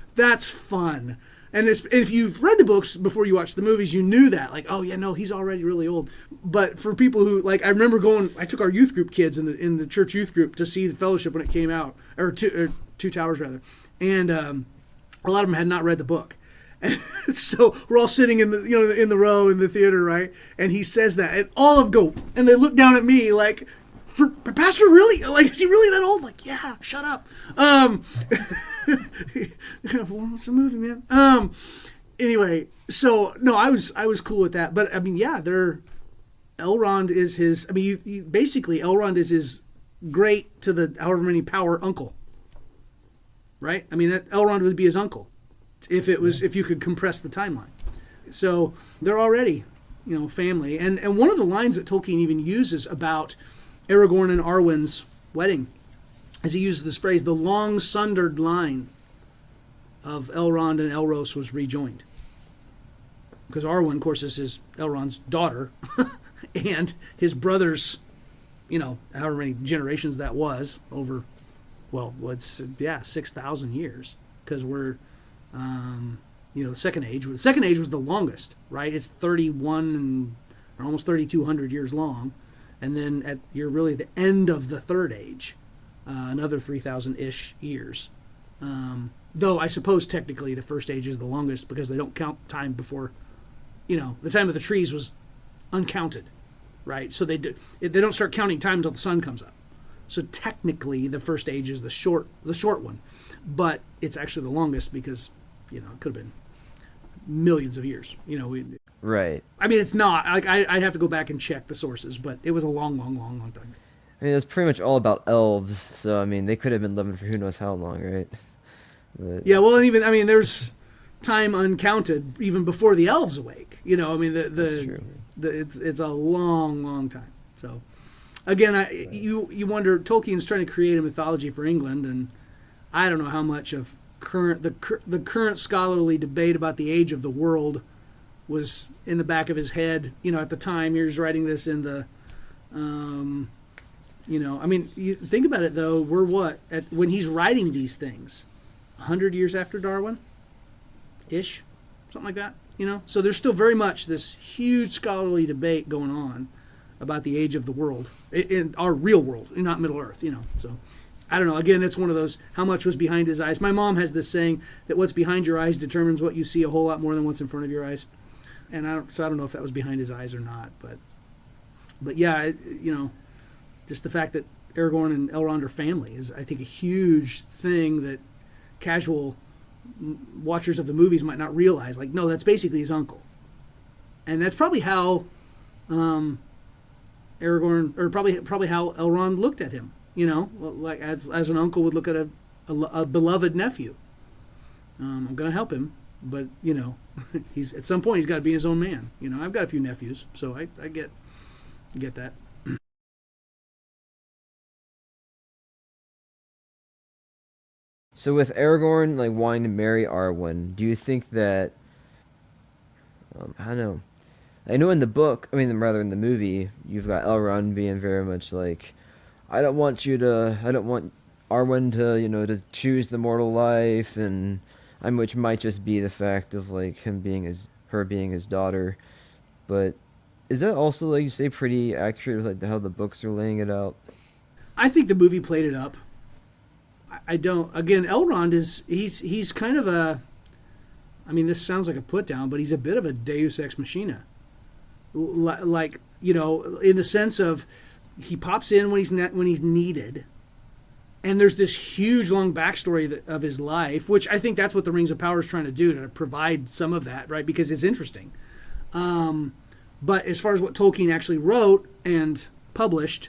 S2: fun. And if you've read the books before you watched the movies, you knew that. Oh yeah, no, he's already really old. But for people who I remember I took our youth group kids in the church youth group to see the Fellowship when it came out, or Two Towers rather, and a lot of them had not read the book. And so we're all sitting in the row in the theater, right? And he says that, and all of them go, and they look down at me like, "For Pastor, really? Is he really that old?" Yeah, shut up. What's the movie, man? Anyway, so no, I was cool with that. But Elrond is his. Basically Elrond is his great to the however many power uncle. Right? That Elrond would be his uncle, if you could compress the timeline. So they're already, family. And one of the lines that Tolkien even uses about Aragorn and Arwen's wedding, as he uses this phrase, the long sundered line of Elrond and Elros was rejoined. Because Arwen, of course, is Elrond's daughter, and his brother's, however many generations that was, over, 6,000 years. Because we're, the Second Age. The Second Age was the longest, right? It's 31 or almost 3,200 years long. And then you're really the end of the Third Age, another 3,000-ish years. Though I suppose technically the First Age is the longest, because they don't count time before, the time of the trees was uncounted, right? So they don't start counting time until the sun comes up. So technically the First Age is the short one, but it's actually the longest because, it could have been millions of years.
S1: Right.
S2: It's not. I'd have to go back and check the sources, but it was a long time.
S1: It's pretty much all about elves, so, they could have been living for who knows how long, right? But,
S2: yeah, well, and even, there's time uncounted even before the elves awake.
S1: That's true.
S2: It's a long time. So, again, you wonder, Tolkien's trying to create a mythology for England, and I don't know how much of the current scholarly debate about the age of the world was in the back of his head, at the time he was writing this in the, you think about it though, we're when he's writing these things, 100 years after Darwin, ish, something like that, So there's still very much this huge scholarly debate going on about the age of the world, in our real world, not Middle Earth, So I don't know. Again, it's one of those, how much was behind his eyes. My mom has this saying that what's behind your eyes determines what you see a whole lot more than what's in front of your eyes. And I don't know if that was behind his eyes or not, but yeah, just the fact that Aragorn and Elrond are family is, I think, a huge thing that casual watchers of the movies might not realize. Like, no, that's basically his uncle, and that's probably how Aragorn, or probably how Elrond looked at him. Like as an uncle would look at a beloved nephew. I'm gonna help him, but he's at some point he's got to be his own man. I've got a few nephews, so I get that.
S1: So with Aragorn like wanting to marry Arwen, do you think that I don't know. I know in the book, I mean rather in the movie, you've got Elrond being very much like, I don't want Arwen to, to choose the mortal life, and which might just be the fact of like her being his daughter. But is that also, like you say, pretty accurate with like how the books are laying it out?
S2: I think the movie played it up. I don't. Again, Elrond he's kind of a. I mean, this sounds like a put down, but he's a bit of a Deus ex machina. Like in the sense of he pops in when he's needed, and there's this huge long backstory of his life, which I think that's what the Rings of Power is trying to do, to provide some of that, right? Because it's interesting. But as far as what Tolkien actually wrote and published,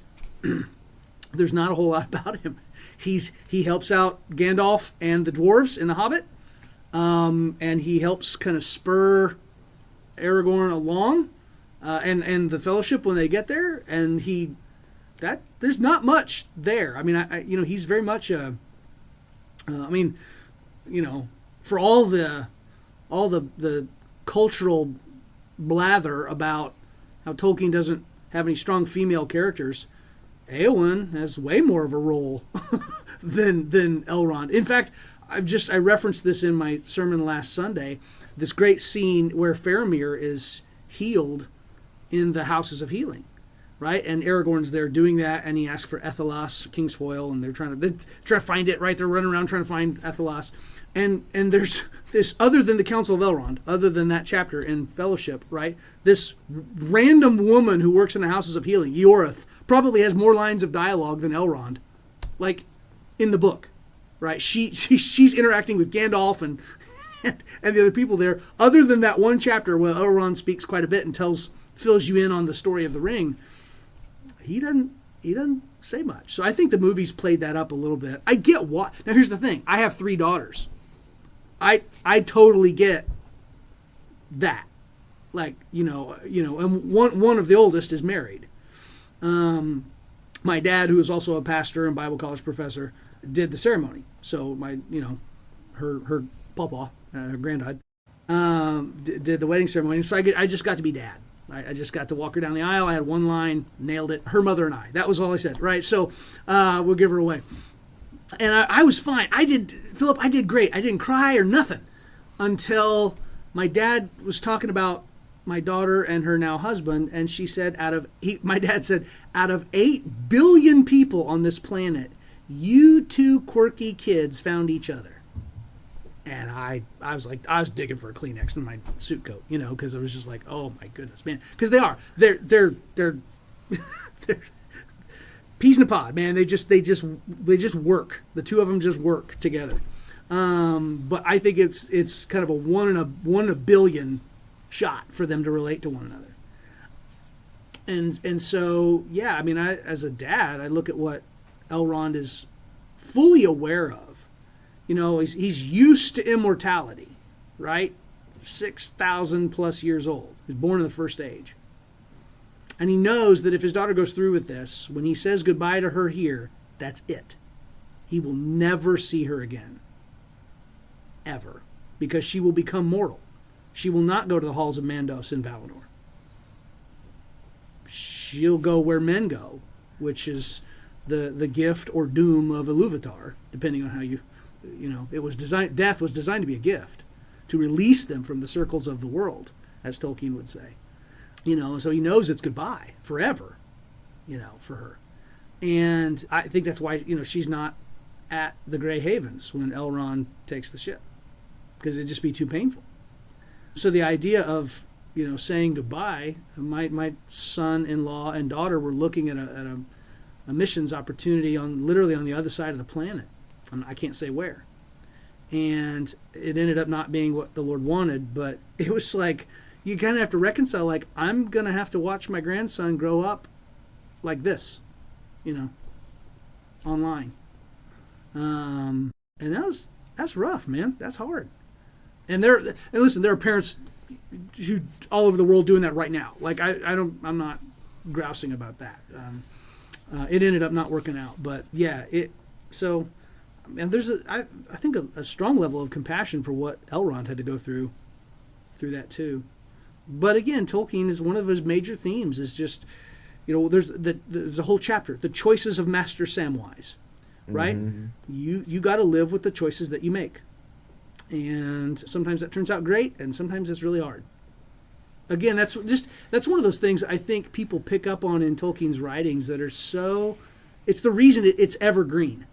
S2: there's not a whole lot about him. He helps out Gandalf and the dwarves in The Hobbit, and he helps kind of spur Aragorn along, and the Fellowship when they get there, and there's not much there. I mean, he's very much a. For all the cultural blather about how Tolkien doesn't have any strong female characters, Eowyn has way more of a role than Elrond. In fact, I referenced this in my sermon last Sunday. This great scene where Faramir is healed in the Houses of Healing, right? And Aragorn's there doing that, and he asks for Ethelas, Kingsfoil, and they're trying to find it, right? They're running around trying to find Ethelas, and there's this, other than the Council of Elrond, other than that chapter in Fellowship, right? This random woman who works in the Houses of Healing, Eorith, probably has more lines of dialogue than Elrond, like in the book, right? She's interacting with Gandalf and the other people there. Other than that one chapter where Elrond speaks quite a bit and fills you in on the story of the ring, he doesn't say much. So I think the movies played that up a little bit. I get what. Now here's the thing. I have 3 daughters. I totally get that. Like, and one of the oldest is married. My dad, who is also a pastor and Bible college professor, did the ceremony. So my, her pawpaw, her granddad, did the wedding ceremony. So I just got to be dad. I just got to walk her down the aisle. I had one line, nailed it. Her mother and I. That was all I said, right? So we'll give her away. And I was fine. Philip, I did great. I didn't cry or nothing until my dad was talking about my daughter and her now husband, and she said, my dad said, out of 8 billion people on this planet, you 2 quirky kids found each other. And I was like, I was digging for a Kleenex in my suit coat, because I was just like, oh my goodness, man. Because they're peas in a pod, man. They just work. The 2 of them just work together. But I think it's kind of a one in a billion shot for them to relate to one another. And so, yeah, I mean, as a dad, I look at what Elrond is fully aware of. He's used to immortality, right? 6,000 plus years old. He's born in the First Age. And he knows that if his daughter goes through with this, when he says goodbye to her here, that's it. He will never see her again. Ever. Because she will become mortal. She will not go to the halls of Mandos in Valinor. She'll go where men go, which is the gift or doom of Iluvatar, depending on how death was designed to be a gift, to release them from the circles of the world, as Tolkien would say. So he knows it's goodbye forever, for her. And I think that's why, she's not at the Grey Havens when Elrond takes the ship, because it'd just be too painful. So the idea of, saying goodbye, my son-in-law and daughter were looking at a missions opportunity literally on the other side of the planet. I can't say where. and it ended up not being what the Lord wanted. But it was like, you kind of have to reconcile, like, I'm going to have to watch my grandson grow up like this, online. And that's rough, man. That's hard. And listen, there are parents who all over the world doing that right now. Like, I'm not grousing about that. It ended up not working out, but yeah, and there's I think a strong level of compassion for what Elrond had to go through that too. But again, Tolkien is one of his major themes is just, there's a whole chapter, the choices of Master Samwise, right? Mm-hmm. You got to live with the choices that you make. And sometimes that turns out great, and sometimes it's really hard. Again, that's one of those things I think people pick up on in Tolkien's writings that are so, it's the reason it's evergreen.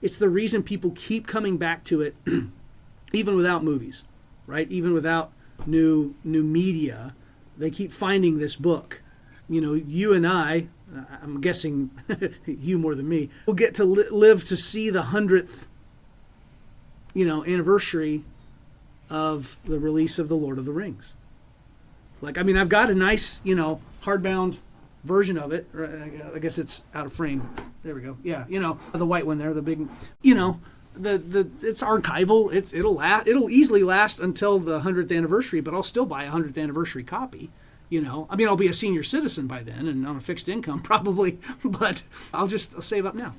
S2: It's the reason people keep coming back to it, even without movies, right? Even without new media, they keep finding this book. You and I'm guessing you more than me, will get to live to see the 100th, anniversary of the release of The Lord of the Rings. Like, I've got a nice, hardbound version of it. I guess it's out of frame. There we go. Yeah, the white one there, the big, it's archival. It'll easily last until the 100th anniversary, but I'll still buy a 100th anniversary copy. I'll be a senior citizen by then and on a fixed income probably, but I'll save up now.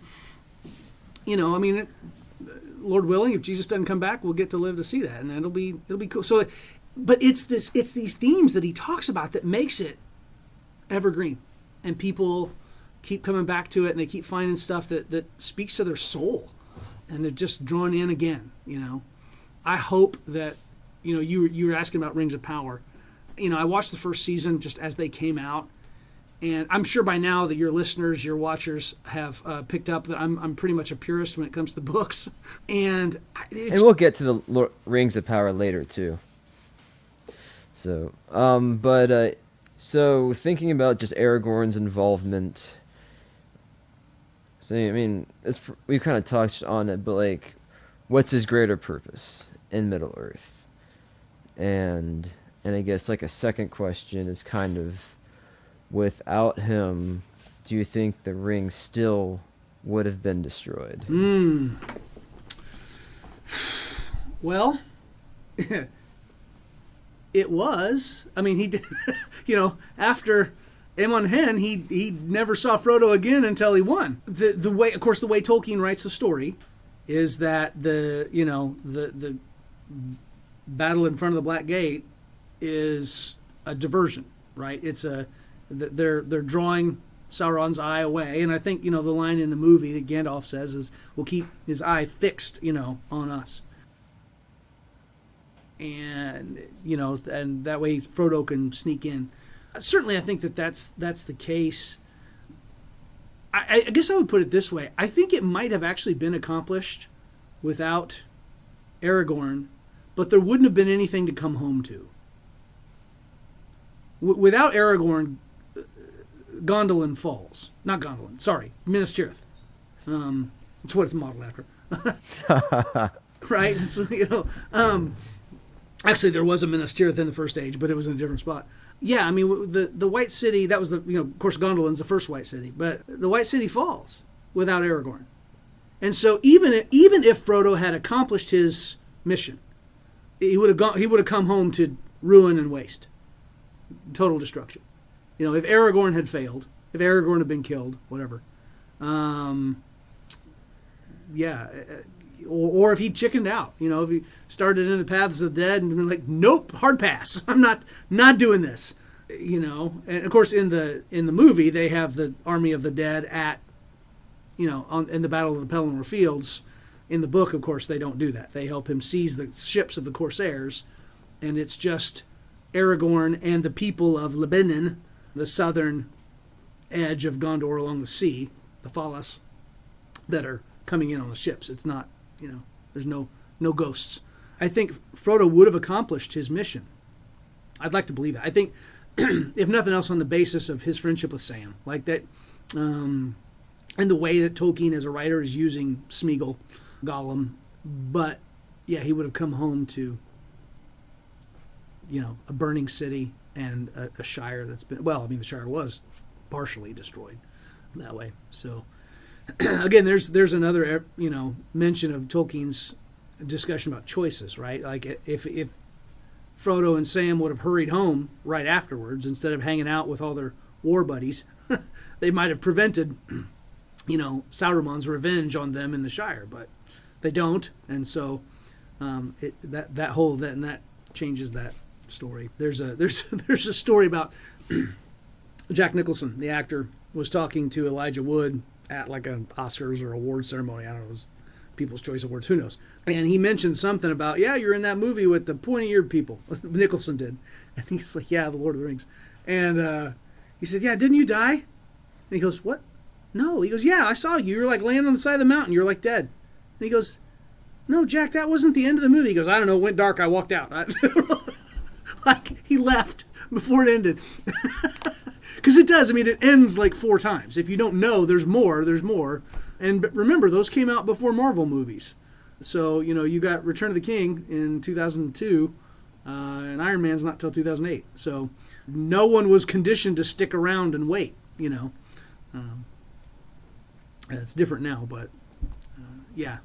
S2: Lord willing, if Jesus doesn't come back, we'll get to live to see that, and it'll be cool. So, but it's these themes that he talks about that makes it evergreen, and people keep coming back to it, and they keep finding stuff that speaks to their soul, and they're just drawn in again. I hope that you were asking about Rings of Power. I watched the first season just as they came out. And I'm sure by now that your listeners, your watchers have picked up that I'm pretty much a purist when it comes to books. And
S1: we'll get to the Rings of Power later, too. So, so thinking about just Aragorn's involvement. So, we've kind of touched on it, but, what's his greater purpose in Middle-earth? And I guess, a second question is kind of, without him, do you think the ring still would have been destroyed?
S2: Well, it was. He did. After Aemon Hen, he never saw Frodo again until he won. The way Tolkien writes the story is that the battle in front of the Black Gate is a diversion, right? It's they're drawing Sauron's eye away, and I think the line in the movie that Gandalf says is, "We'll keep his eye fixed, on us," and and that way Frodo can sneak in. Certainly, I think that's the case. I guess I would put it this way: I think it might have actually been accomplished without Aragorn, but there wouldn't have been anything to come home to. Without Aragorn, Gondolin falls. Not Gondolin, sorry, Minas Tirith. It's what it's modeled after. Right? Actually, there was a Minas Tirith in the First Age, but it was in a different spot. Yeah, the White City, that was of course, Gondolin's the first White City, but the White City falls without Aragorn. And so even if Frodo had accomplished his mission, he would have come home to ruin and waste. Total destruction. If Aragorn had failed, if Aragorn had been killed, whatever. Or if he chickened out, if he started in the paths of the dead and been like, nope, hard pass. I'm not doing this. And of course in the movie they have the army of the dead at, in the Battle of the Pelennor Fields. In the book, of course, they don't do that. They help him seize the ships of the Corsairs, and it's just Aragorn and the people of Lebanon, the southern edge of Gondor along the sea, the Falas, that are coming in on the ships. It's not, there's no ghosts. I think Frodo would have accomplished his mission. I'd like to believe that. I think, if nothing else, on the basis of his friendship with Sam, like that, and the way that Tolkien as a writer is using Smeagol, Gollum, but yeah, he would have come home to, a burning city and a shire that's been, well, I mean, the shire was partially destroyed that way. So again, there's another, mention of Tolkien's discussion about choices, right? Like if Frodo and Sam would have hurried home right afterwards instead of hanging out with all their war buddies, they might have prevented, Sauron's revenge on them in the Shire, but they don't, and so that changes that story. There's a story about Jack Nicholson, the actor, was talking to Elijah Wood at like an Oscars or award ceremony. I don't know, it was People's Choice Awards, who knows? And he mentioned something about, yeah, you're in that movie with the pointy-eared people. Nicholson did. And he's like, yeah, The Lord of the Rings. And he said, yeah, didn't you die? And he goes, what? No. He goes, yeah, I saw you. You were like laying on the side of the mountain. You were like dead. And he goes, no, Jack, that wasn't the end of the movie. He goes, I don't know, it went dark. I walked out. Like, he left before it ended. Because it does. I mean, it ends like 4 times. If you don't know, there's more. And remember, those came out before Marvel movies. So, you got Return of the King in 2002, and Iron Man's not till 2008. So no one was conditioned to stick around and wait, It's different now, but yeah.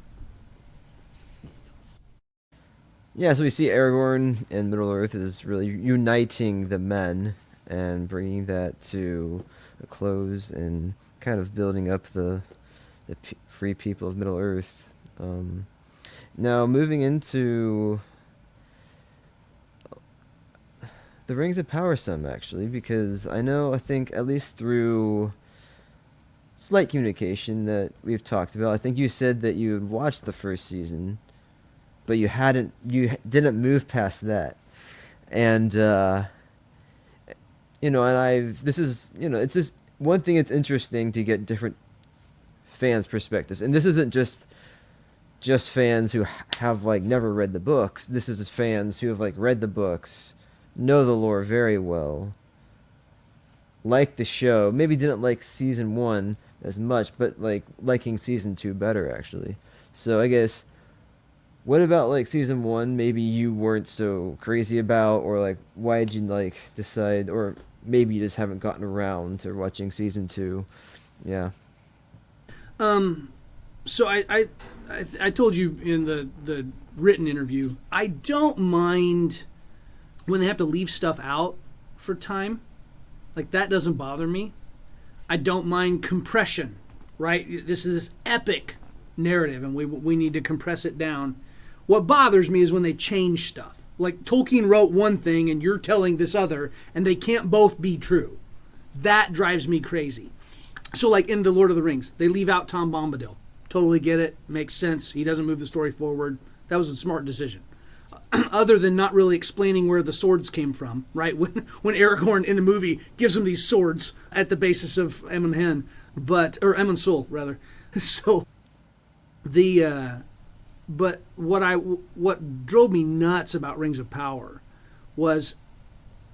S1: Yeah, so we see Aragorn in Middle-earth is really uniting the men and bringing that to a close and kind of building up the free people of Middle-earth. Now, moving into the Rings of Power some, actually, because I think at least through slight communication that we've talked about, I think you said that you had watched the first season, but you didn't move past that. And, it's just one thing. It's interesting to get different fans' perspectives. And this isn't just fans who have like never read the books. This is fans who have like read the books, know the lore very well, like the show, maybe didn't like season 1 as much, but liking season 2 better, actually. So I guess, what about like season 1 maybe you weren't so crazy about, or like why did you decide, or maybe you just haven't gotten around to watching season 2? Yeah.
S2: So I told you in the written interview, I don't mind when they have to leave stuff out for time. Like, that doesn't bother me. I don't mind compression, right? This is this epic narrative, and we need to compress it down. What bothers me is when they change stuff. Like, Tolkien wrote one thing, and you're telling this other, and they can't both be true. That drives me crazy. So, like in The Lord of the Rings, they leave out Tom Bombadil. Totally get it. Makes sense. He doesn't move the story forward. That was a smart decision. Other than not really explaining where the swords came from, right? When Aragorn in the movie gives him these swords at the basis of Emon Hen, or Emon Sul, rather. So, but what drove me nuts about Rings of Power was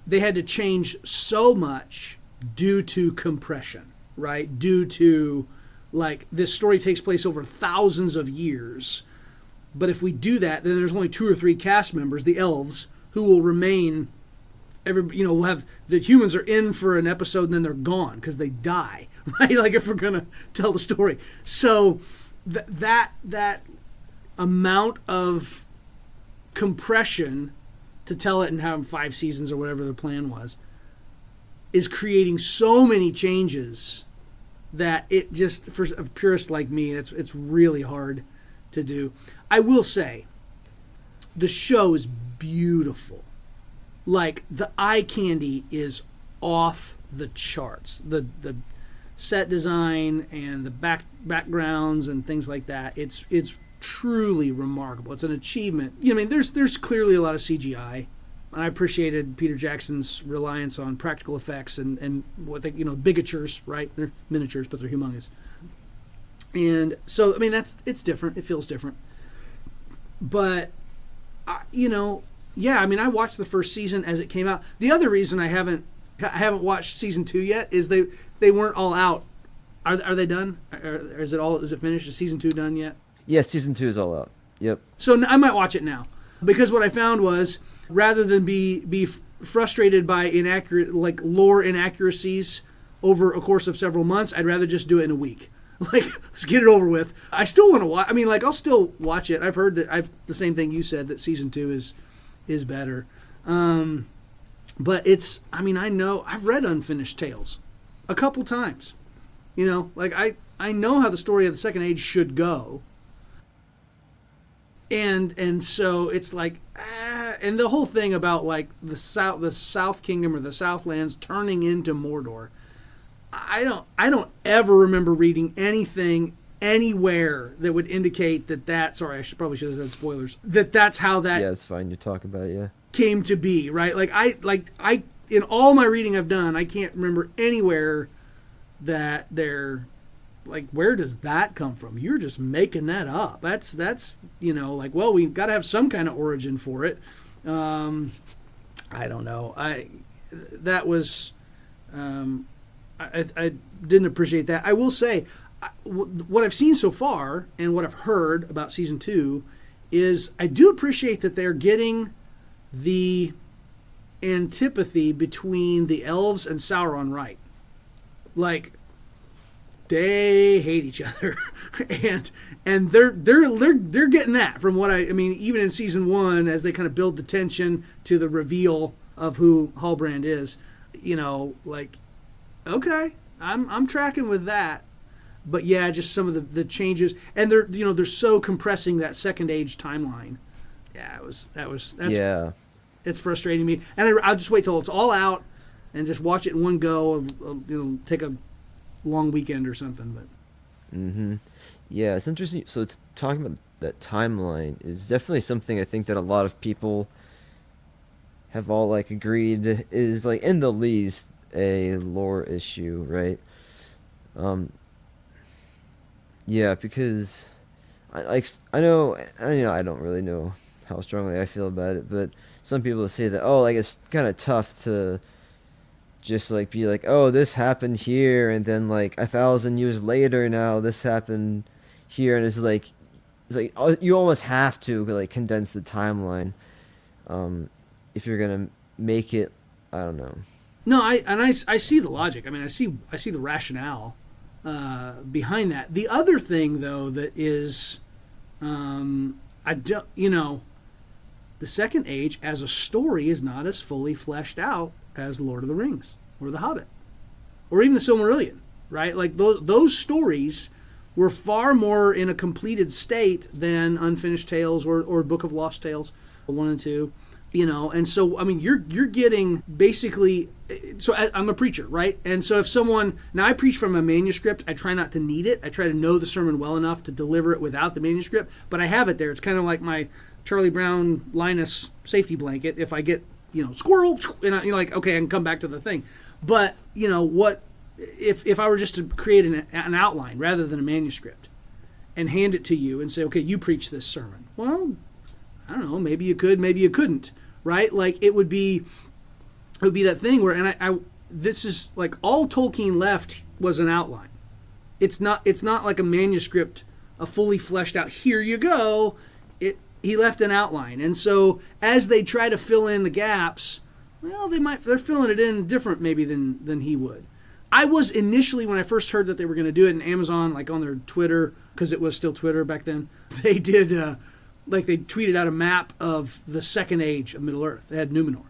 S2: they had to change so much due to compression, right? Due to, like, this story takes place over thousands of years. But if we do that, then there's only 2 or 3 cast members, the elves, who will remain. We'll have the humans are in for an episode and then they're gone because they die, right? Like, if we're gonna tell the story. So that amount of compression to tell it and have 5 seasons or whatever the plan was is creating so many changes that it just, for a purist like me, it's really hard to do. I will say, the show is beautiful. Like, the eye candy is off the charts. The set design and the backgrounds and things like that. It's truly remarkable. It's an achievement. There's clearly a lot of CGI. And I appreciated Peter Jackson's reliance on practical effects and what they, bigatures, right? They're miniatures, but they're humongous. And so, it's different. It feels different. But, I watched the first season as it came out. The other reason I haven't watched season 2 yet is they weren't all out. Are they done? Is it finished? Is season 2 done yet?
S1: Yes, season 2 is all out. Yep.
S2: So I might watch it now, because what I found was, rather than be frustrated by inaccurate, like, lore inaccuracies over a course of several months, I'd rather just do it in a week. Like, let's get it over with. I still want to watch. I mean, like, I'll still watch it. I've heard that the same thing you said, that season 2 is better. But it's, I mean, I know I've read Unfinished Tales a couple times. You know, like, I know how the story of the Second Age should go. And so it's like, and the whole thing about, like, the South Kingdom or the Southlands turning into Mordor. I don't ever remember reading anything anywhere that would indicate that. Sorry, I probably should have said spoilers. That's how that.
S1: Yeah, it's fine. You talk about it. Yeah.
S2: Came to be, right? Like I in all my reading I've done, I can't remember anywhere that they're, like, where does that come from? You're just making that up. That's you know, like, well, we've got to have some kind of origin for it. I don't know. I didn't appreciate that. I will say, what I've seen so far and what I've heard about season 2 is I do appreciate that they're getting the antipathy between the elves and Sauron right. Like, they hate each other, and they're getting that from what I mean. Even in season 1, as they kind of build the tension to the reveal of who Halbrand is, you know, like, okay, I'm tracking with that. But yeah, just some of the changes, and they're so compressing that Second Age timeline. Yeah, that's it's frustrating me, and I'll just wait till it's all out and just watch it in one go. Take a long weekend or something. But
S1: Yeah, it's interesting. So it's talking about that timeline is definitely something I think that a lot of people have all, like, agreed is, like, in the least a lore issue, right? Yeah, because I know I don't really know how strongly I feel about it, but some people say that, oh, like, it's kind of tough to just, like, be like, oh, this happened here, and then, like, 1,000 years later now this happened here, and it's like you almost have to, like, condense the timeline if you're gonna make it. I don't know.
S2: No, I see the logic. I mean, I see the rationale behind that. The other thing, though, that is, I don't, the Second Age as a story is not as fully fleshed out as Lord of the Rings or The Hobbit or even the Silmarillion, right? Like, those stories were far more in a completed state than Unfinished Tales or Book of Lost Tales 1 and 2. And so, I mean, you're getting basically, so I'm a preacher, right? And so if someone, now I preach from a manuscript, I try not to need it. I try to know the sermon well enough to deliver it without the manuscript, but I have it there. It's kind of like my Charlie Brown Linus safety blanket. If I get, squirrel, and I'm like, okay, I can come back to the thing. But, what, if I were just to create an outline rather than a manuscript and hand it to you and say, okay, you preach this sermon. Well, I don't know, maybe you could, maybe you couldn't, right? Like, it would be that thing where, and I this is like all Tolkien left was an outline. It's not like a manuscript, a fully fleshed out, here you go. He left an outline. And so as they try to fill in the gaps, well, they're filling it in different maybe than he would. I was initially, when I first heard that they were going to do it in Amazon, like on their Twitter, because it was still Twitter back then, they did, like, they tweeted out a map of the Second Age of Middle-earth. They had Numenor.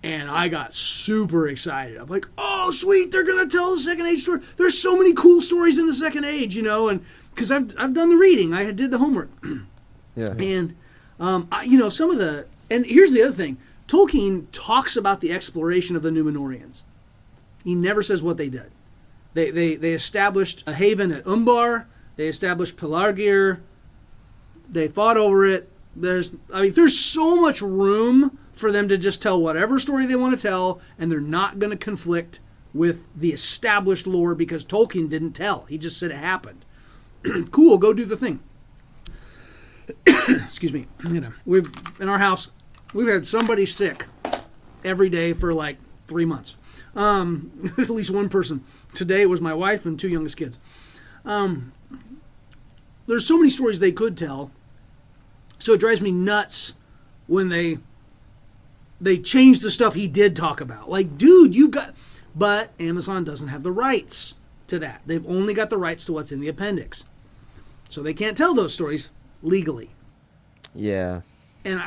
S2: And I got super excited. I'm like, oh, sweet, they're going to tell the Second Age story. There's so many cool stories in the Second Age, and because I've done the reading. I did the homework.
S1: Yeah.
S2: And, some of the, and here's the other thing. Tolkien talks about the exploration of the Numenorians. He never says what they did. They established a haven at Umbar. They established Pelargir. They fought over it. There's so much room for them to just tell whatever story they want to tell, and they're not going to conflict with the established lore because Tolkien didn't tell. He just said it happened. Cool, go do the thing. Excuse me. We've in our house, we've had somebody sick every day for like 3 months. At least one person. Today it was my wife and 2 youngest kids. there's so many stories they could tell. So it drives me nuts when they change the stuff he did talk about. Like, dude, but Amazon doesn't have the rights to that. They've only got the rights to what's in the appendix. So they can't tell those stories legally.
S1: Yeah.
S2: And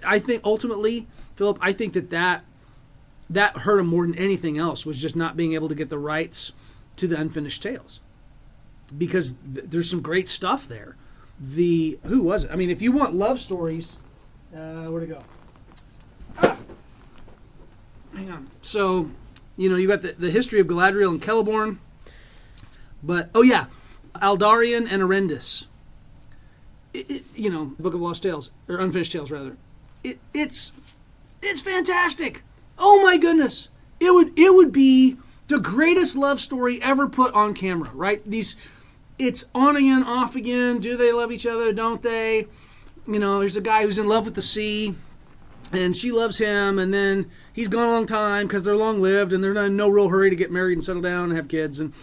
S2: I think ultimately, Philip, I think that hurt him more than anything else, was just not being able to get the rights to the Unfinished Tales. Because there's some great stuff there. Who was it? I mean, if you want love stories, where'd it go? Hang on. So, you got the history of Galadriel and Celeborn. But, Aldarion and Arendis. Book of Lost Tales, or Unfinished Tales, rather. It's fantastic. Oh my goodness. It would be the greatest love story ever put on camera, right? It's on again, off again. Do they love each other? Don't they? There's a guy who's in love with the sea, and she loves him, and then he's gone a long time because they're long-lived, and they're in no real hurry to get married and settle down and have kids, and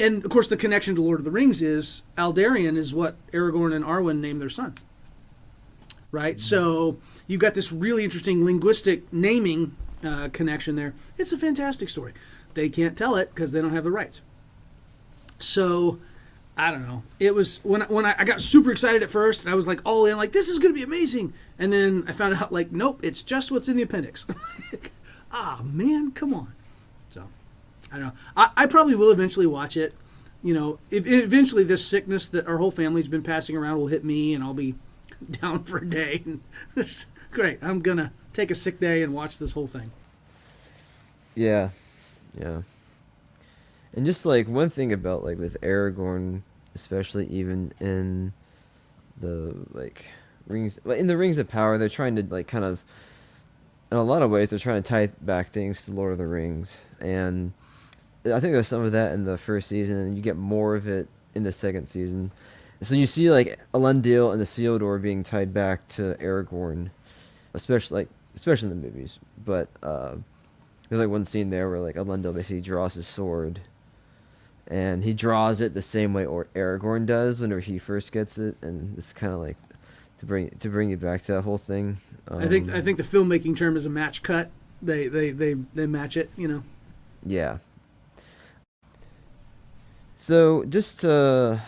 S2: and of course the connection to Lord of the Rings is Aldarion is what Aragorn and Arwen named their son, right? So you've got this really interesting linguistic naming connection there. It's a fantastic story. They can't tell it because they don't have the rights. So, I don't know. It was when I got super excited at first, and I was like all in, like, this is going to be amazing. And then I found out, like, nope, it's just what's in the appendix. Man, come on. So, I don't know. I probably will eventually watch it. If eventually this sickness that our whole family's been passing around will hit me, and I'll be down for a day. And it's great. I'm going to take a sick day and watch this whole thing.
S1: Yeah. And just like one thing about like with Aragorn, especially even in the Rings of Power, they're trying to like kind of, in a lot of ways, they're trying to tie back things to Lord of the Rings, and I think there's some of that in the first season, and you get more of it in the second season. So you see like Elendil and the Isildur being tied back to Aragorn, especially in the movies. But there's like one scene there where like Elendil basically draws his sword. And he draws it the same way Aragorn does whenever he first gets it, and it's kind of like to bring you back to that whole thing.
S2: I think the filmmaking term is a match cut. They match it,
S1: Yeah. So just how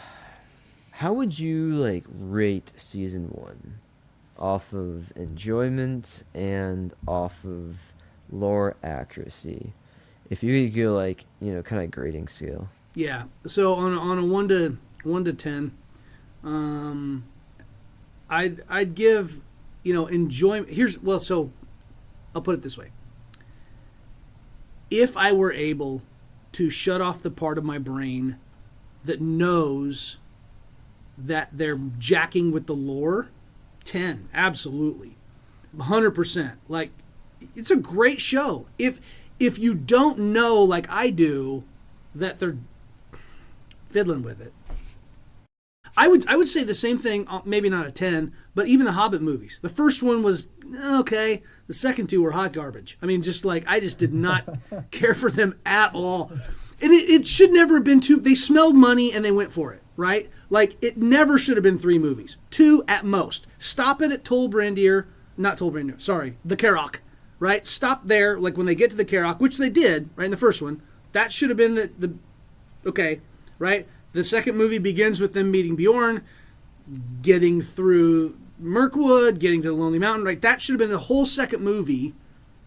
S1: would you like rate season 1 off of enjoyment and off of lore accuracy? If you could go like kind of grading scale.
S2: Yeah. So on a 1 to 10, I'd give enjoyment. So I'll put it this way: if I were able to shut off the part of my brain that knows that they're jacking with the lore, 10, absolutely, 100%. Like, it's a great show. If you don't know, like I do, that they're fiddling with it, I would say the same thing, maybe not a 10, but even the Hobbit movies. The first one was okay. The second two were hot garbage. I mean, I just did not care for them at all. And it should never have been two. They smelled money and they went for it, right? Like, it never should have been 3 movies. 2 at most. Stop it at the Carrock, right? Stop there, like when they get to the Carrock, which they did, right, in the first one. That should have been okay, right? The second movie begins with them meeting Bjorn, getting through Mirkwood, getting to the Lonely Mountain, right? That should have been the whole second movie,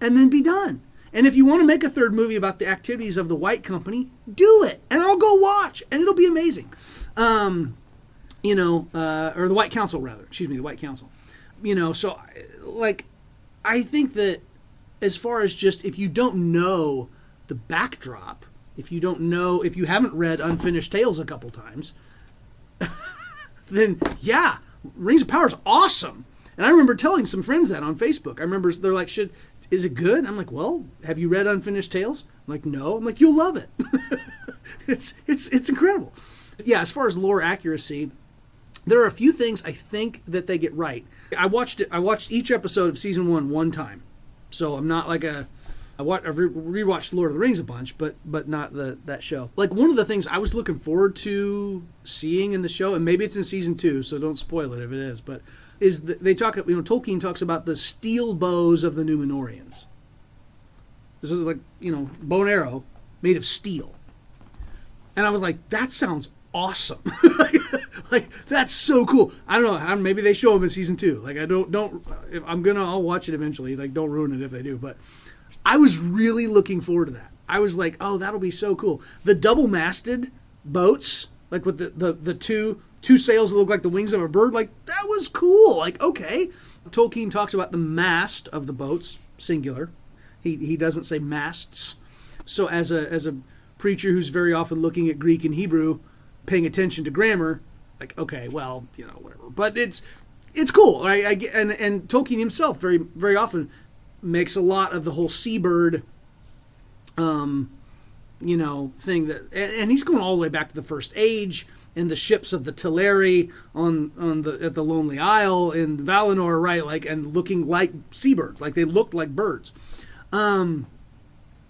S2: and then be done. And if you want to make a third movie about the activities of the White Company, do it, and I'll go watch, and it'll be amazing. Or the White Council, rather. Excuse me, the White Council. So, like, I think that as far as just, if you don't know the backdrop, if you haven't read Unfinished Tales a couple times, then yeah, Rings of Power is awesome. And I remember telling some friends that on Facebook. I remember they're like, is it good? I'm like, well, have you read Unfinished Tales? I'm like, no. I'm like, you'll love it. It's incredible. Yeah, as far as lore accuracy, there are a few things I think that they get right. I watched each episode of season 1 one time. So I'm not like a I've rewatched Lord of the Rings a bunch, but not that show. Like, one of the things I was looking forward to seeing in the show, and maybe it's in season 2, so don't spoil it if it is, but is they talk, Tolkien talks about the steel bows of the Númenóreans. This is like, bow and arrow made of steel. And I was like, that sounds awesome. like, that's so cool. I don't know. Maybe they show them in season 2. Like, I'll watch it eventually. Like, don't ruin it if they do. But I was really looking forward to that. I was like, oh, that'll be so cool. The double-masted boats, like with the two sails that look like the wings of a bird, like, that was cool. Like, okay. Tolkien talks about the mast of the boats, singular. He doesn't say masts. So as a preacher who's very often looking at Greek and Hebrew, paying attention to grammar, like, okay, well, whatever. But it's cool, right? And Tolkien himself very, very often makes a lot of the whole seabird, thing that, and he's going all the way back to the First Age and the ships of the Teleri at the Lonely Isle in Valinor, right? Like, and looking like seabirds, like they looked like birds.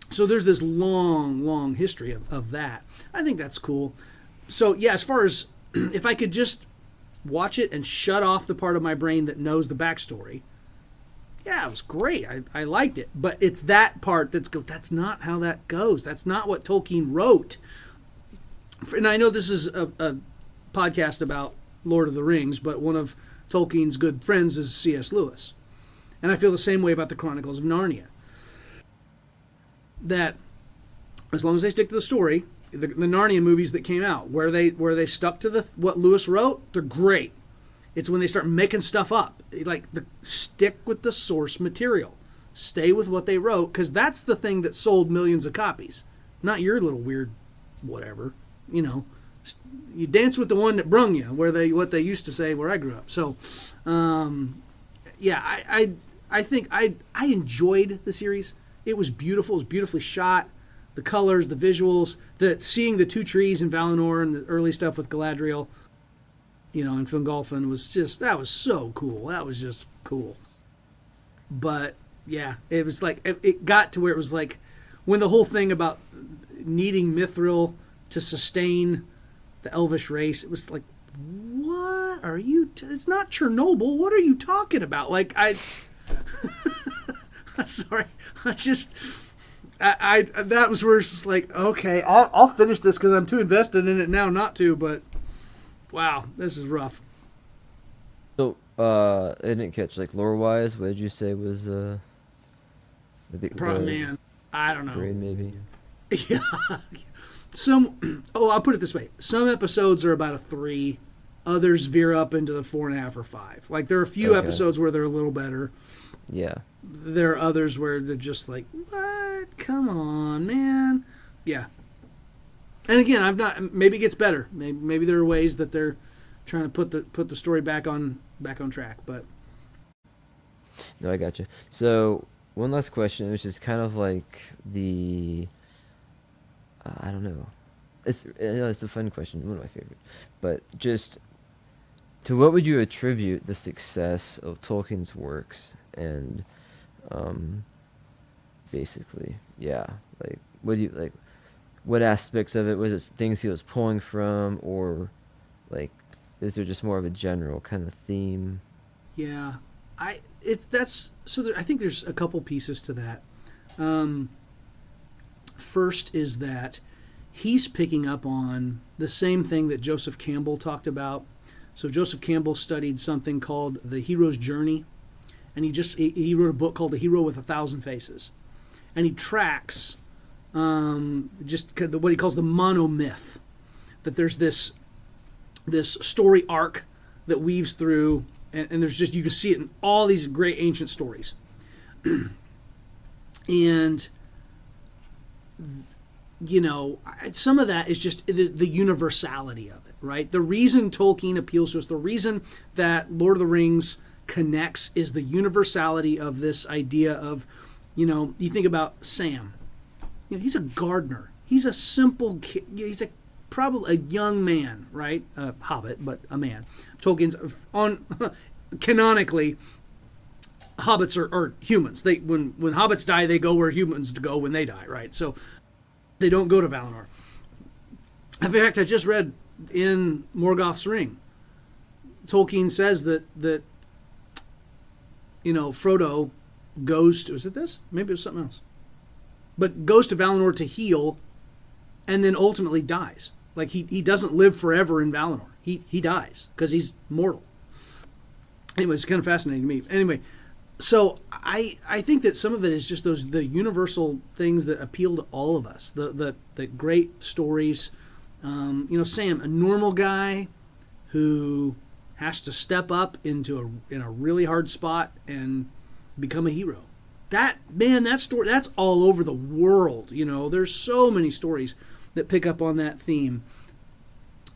S2: So there's this long, long history of that. I think that's cool. So yeah, as far as if I could just watch it and shut off the part of my brain that knows the backstory, yeah, it was great. I liked it. But it's that part that's not how that goes. That's not what Tolkien wrote. And I know this is a podcast about Lord of the Rings, but one of Tolkien's good friends is C.S. Lewis. And I feel the same way about the Chronicles of Narnia. That as long as they stick to the story, the Narnia movies that came out, where they stuck to what Lewis wrote, they're great. It's when they start making stuff up, stick with the source material, stay with what they wrote, because that's the thing that sold millions of copies, not your little weird whatever. You dance with the one that brung you, what they used to say where I grew up. So, yeah, I think I enjoyed the series. It was beautiful. It was beautifully shot. The colors, the visuals, seeing the two trees in Valinor and the early stuff with Galadriel, and Fingolfin that was so cool. That was just cool. But yeah, it was like, it got to where it was like, when the whole thing about needing Mithril to sustain the Elvish race, it was like, what are you, it's not Chernobyl. What are you talking about? Like, sorry. That was where it's just like, okay, I'll finish this because I'm too invested in it now not to, but wow, this is rough.
S1: So, I didn't catch, like, lore-wise, what did you say was, man,
S2: I don't know.
S1: grade, maybe?
S2: Yeah. I'll put it this way. Some episodes are about a 3. Others veer up into the 4.5 or 5. Like, there are a few episodes where they're a little better.
S1: Yeah.
S2: There are others where they're just like, what? Come on, man. Yeah. And again, maybe it gets better. Maybe there are ways that they're trying to put the story back on track, but
S1: No, I got you. So, one last question, which is kind of like I don't know. It's a fun question, one of my favorite. But just, to what would you attribute the success of Tolkien's works? And basically, yeah, like, what aspects of it, was it things he was pulling from, or like, is there just more of a general kind of theme?
S2: yeah, I think there's a couple pieces to that. First is that he's picking up on the same thing that Joseph Campbell talked about. So Joseph Campbell studied something called the hero's journey, and he wrote a book called The Hero with 1,000 Faces, and he tracks just kind of what he calls the monomyth, that there's this story arc that weaves through, and there's just, you can see it in all these great ancient stories. And some of that is just the universality of it, right? The reason Tolkien appeals to us, the reason that Lord of the Rings connects, is the universality of this idea of, you think about Sam. He's a gardener. He's a simple kid. He's probably a young man, right? A hobbit, but a man. Tolkien's canonically hobbits are humans. They when hobbits die, they go where humans go when they die, right? So they don't go to Valinor. In fact, I just read in Morgoth's Ring, Tolkien says that Frodo goes to, is it this? Maybe it was something else. But goes to Valinor to heal, and then ultimately dies. Like he doesn't live forever in Valinor. He dies because he's mortal. Anyway, it's kind of fascinating to me. Anyway, so I think that some of it is just the universal things that appeal to all of us. The great stories. Sam, a normal guy who has to step up in a really hard spot and become a hero. That story, that's all over the world. There's so many stories that pick up on that theme.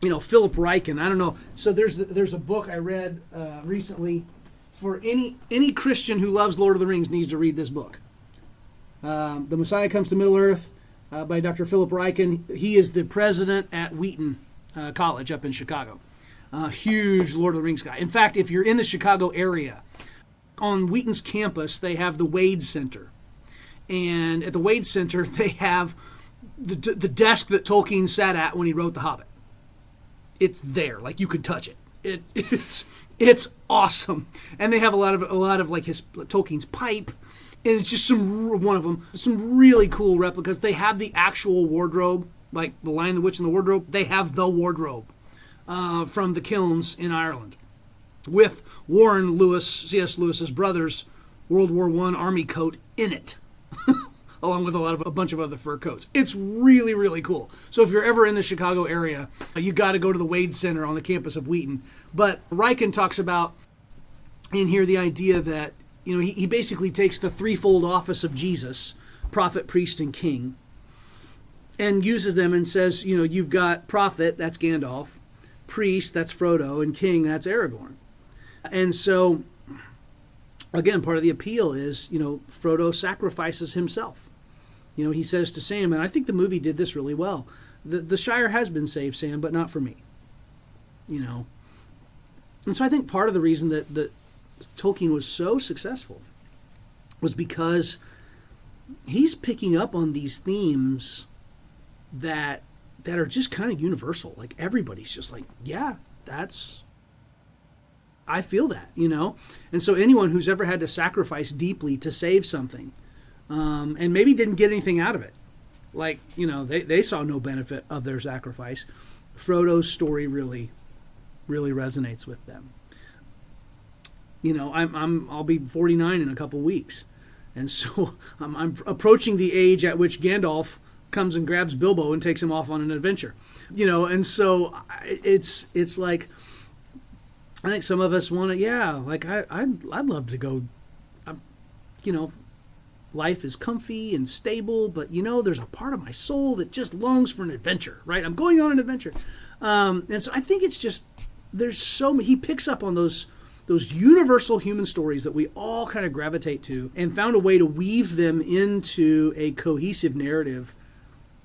S2: Philip Ryken, I don't know. So there's a book I read recently. For any Christian who loves Lord of the Rings needs to read this book. The Messiah Comes to Middle-earth by Dr. Philip Ryken. He is the president at Wheaton College up in Chicago. Huge Lord of the Rings guy. In fact, if you're in the Chicago area, on Wheaton's campus, they have the Wade Center. And at the Wade Center, they have the desk that Tolkien sat at when he wrote The Hobbit. It's there, like you could touch it. It's awesome. And they have a lot of like his Tolkien's pipe, and it's just one of them, some really cool replicas. They have the actual wardrobe, like The Lion, the Witch, and the Wardrobe. They have the wardrobe from the kilns in Ireland, with Warren Lewis, C.S. Lewis's brother's World War I army coat in it, along with a bunch of other fur coats. It's really, really cool. So if you're ever in the Chicago area, you got to go to the Wade Center on the campus of Wheaton. But Ryken talks about in here the idea that he basically takes the threefold office of Jesus, prophet, priest, and king, and uses them and says, you've got prophet, that's Gandalf, priest, that's Frodo, and king, that's Aragorn. And so, again, part of the appeal is, Frodo sacrifices himself. He says to Sam, and I think the movie did this really well, the Shire has been saved, Sam, but not for me. And so I think part of the reason that Tolkien was so successful was because he's picking up on these themes that are just kind of universal. Like everybody's just like, yeah, I feel that, And so anyone who's ever had to sacrifice deeply to save something, and maybe didn't get anything out of it, like, they saw no benefit of their sacrifice, Frodo's story really, really resonates with them. I'll be 49 in a couple weeks, and so I'm approaching the age at which Gandalf comes and grabs Bilbo and takes him off on an adventure, and so it's like, I think some of us want to, I'd love to go, life is comfy and stable, but there's a part of my soul that just longs for an adventure, right? I'm going on an adventure, and so I think it's just, there's so many, he picks up on those universal human stories that we all kind of gravitate to, and found a way to weave them into a cohesive narrative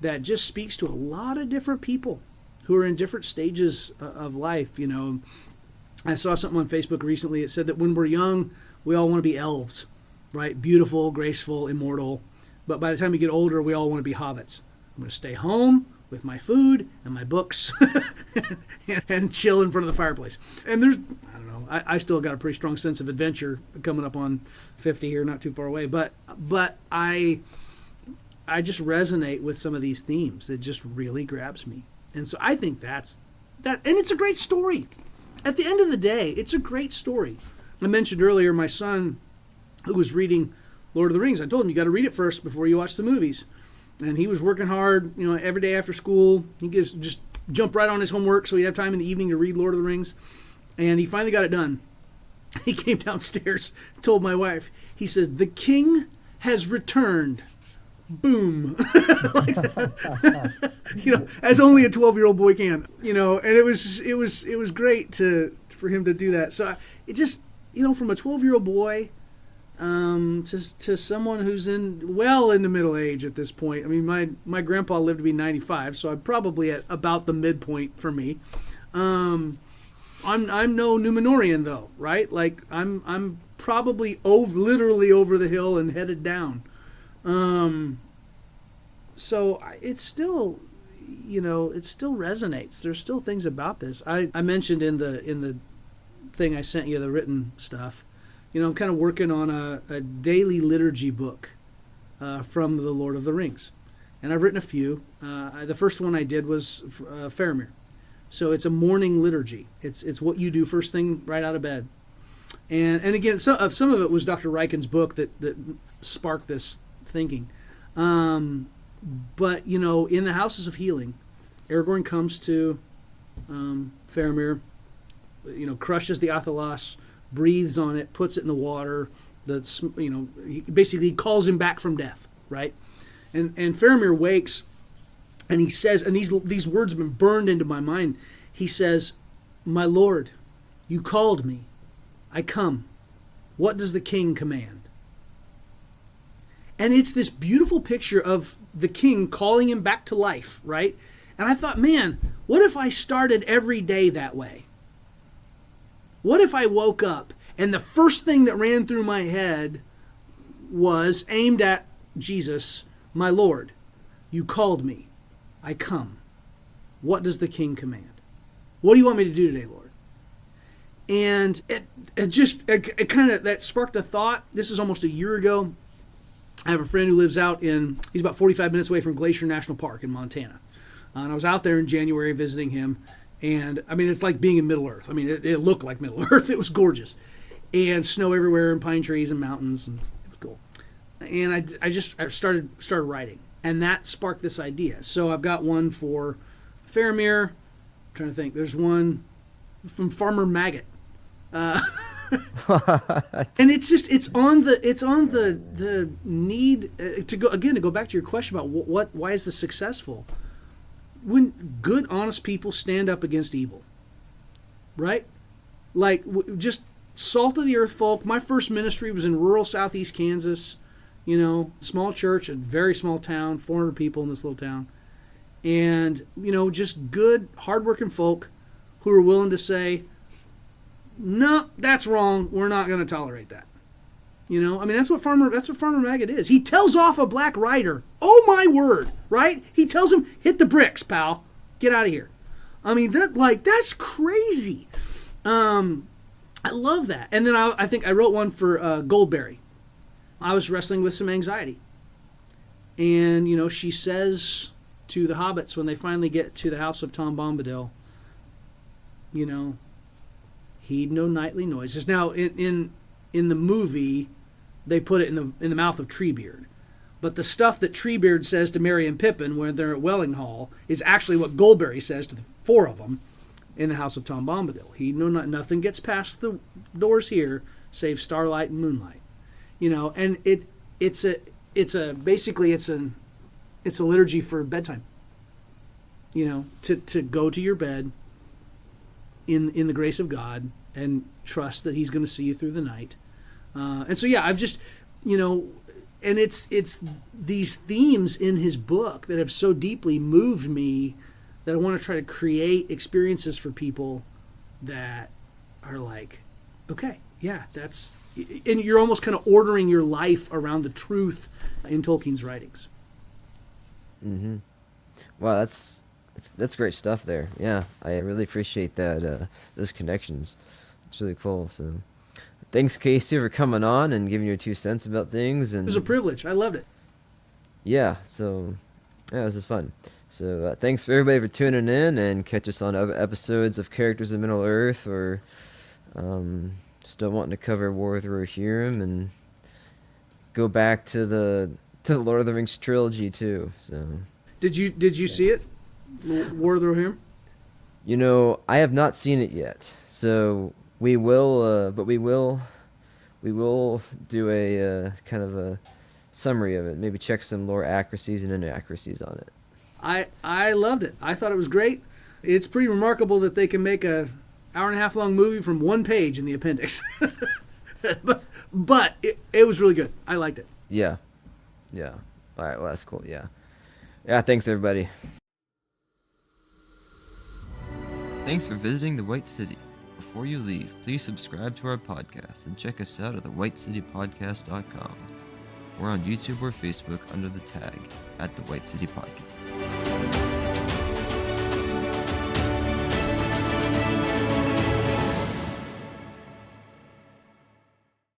S2: that just speaks to a lot of different people who are in different stages of life. I saw something on Facebook recently. It said that when we're young, we all want to be elves, right? Beautiful, graceful, immortal. But by the time we get older, we all want to be hobbits. I'm going to stay home with my food and my books and chill in front of the fireplace. And I still got a pretty strong sense of adventure coming up on 50 here, not too far away. But I just resonate with some of these themes. It just really grabs me. And so I think that's that. And it's a great story. At the end of the day, it's a great story. I mentioned earlier my son, who was reading Lord of the Rings. I told him, you got to read it first before you watch the movies. And he was working hard, every day after school. He just jump right on his homework so he'd have time in the evening to read Lord of the Rings. And he finally got it done. He came downstairs, told my wife, he says, "The king has returned." Boom. Like that. As only a 12-year-old boy can. And it was great for him to do that. So it just, from a 12-year-old boy to someone who's in the middle age at this point. I mean, my grandpa lived to be 95, so I'm probably at about the midpoint for me. I'm no Numenorian though, right? Like I'm probably literally over the hill and headed down. So it's still, it still resonates. There's still things about this. I mentioned in the thing I sent you, the written stuff, I'm kind of working on a daily liturgy book from the Lord of the Rings. And I've written a few. The first one I did was Faramir. So it's a morning liturgy. It's what you do first thing right out of bed. And again, some of it was Dr. Riken's book that sparked this thinking. But, in the Houses of Healing, Aragorn comes to Faramir, crushes the Athelas, breathes on it, puts it in the water. He basically calls him back from death, right? And Faramir wakes, and he says, and these words have been burned into my mind. He says, "My lord, you called me. I come. What does the king command?" And it's this beautiful picture of the king calling him back to life, right? And I thought, man, what if I started every day that way? What if I woke up and the first thing that ran through my head was aimed at Jesus, "My Lord, you called me. I come. What does the king command? What do you want me to do today, Lord?" And it kind of, that sparked a thought. This is almost a year ago. I have a friend who lives he's about 45 minutes away from Glacier National Park in Montana. And I was out there in January visiting him. And, it's like being in Middle-earth. It looked like Middle-earth. It was gorgeous. And snow everywhere and pine trees and mountains. And it was cool. And I started writing. And that sparked this idea. So I've got one for Faramir. I'm trying to think. There's one from Farmer Maggot. And it's on the need to go back to your question about why is this successful. When good, honest people stand up against evil, right? Like just salt of the earth folk. My first ministry was in rural southeast Kansas, small church, a very small town, 400 people in this little town, and just good, hardworking folk who are willing to say, "No, that's wrong. We're not going to tolerate that." That's what Farmer Maggot is. He tells off a black rider. Oh my word, right? He tells him, "Hit the bricks, pal. Get out of here." That's crazy. I love that. And then I think I wrote one for Goldberry. I was wrestling with some anxiety. And, she says to the hobbits when they finally get to the house of Tom Bombadil, "Heed no nightly noises." Now, in the movie, they put it in the mouth of Treebeard. But the stuff that Treebeard says to Merry and Pippin when they're at Wellinghall is actually what Goldberry says to the four of them in the house of Tom Bombadil. "Heed no nothing gets past the doors here save starlight and moonlight." And it's a liturgy for bedtime. To go to your bed in the grace of God and trust that He's going to see you through the night. And so, yeah, I've just, and it's these themes in his book that have so deeply moved me that I want to try to create experiences for people that are like, okay, yeah, that's, and you're almost kind of ordering your life around the truth in Tolkien's writings.
S1: Mm-hmm. Wow, that's great stuff there. Yeah, I really appreciate that, those connections. It's really cool. So thanks, Casey, for coming on and giving your 2 cents about things. And
S2: it was a privilege. I loved it.
S1: Yeah, so yeah, this is fun. So thanks for everybody for tuning in, and catch us on other episodes of Characters of Middle Earth, or still wanting to cover War of the Rohirrim and go back to the Lord of the Rings trilogy too. So
S2: did you see it, War of the Rohirrim?
S1: I have not seen it yet. So we will, but we will do a kind of a summary of it. Maybe check some lore accuracies and inaccuracies on it.
S2: I loved it. I thought it was great. It's pretty remarkable that they can make a hour-and-a-half long movie from one page in the appendix. but it was really good. I liked it.
S1: Yeah. All right. Well, that's cool. Yeah. Thanks, everybody. Thanks for visiting the White City. Before you leave, please subscribe to our podcast and check us out at thewhitecitypodcast.com. We're on YouTube or Facebook under the tag @The White City Podcast.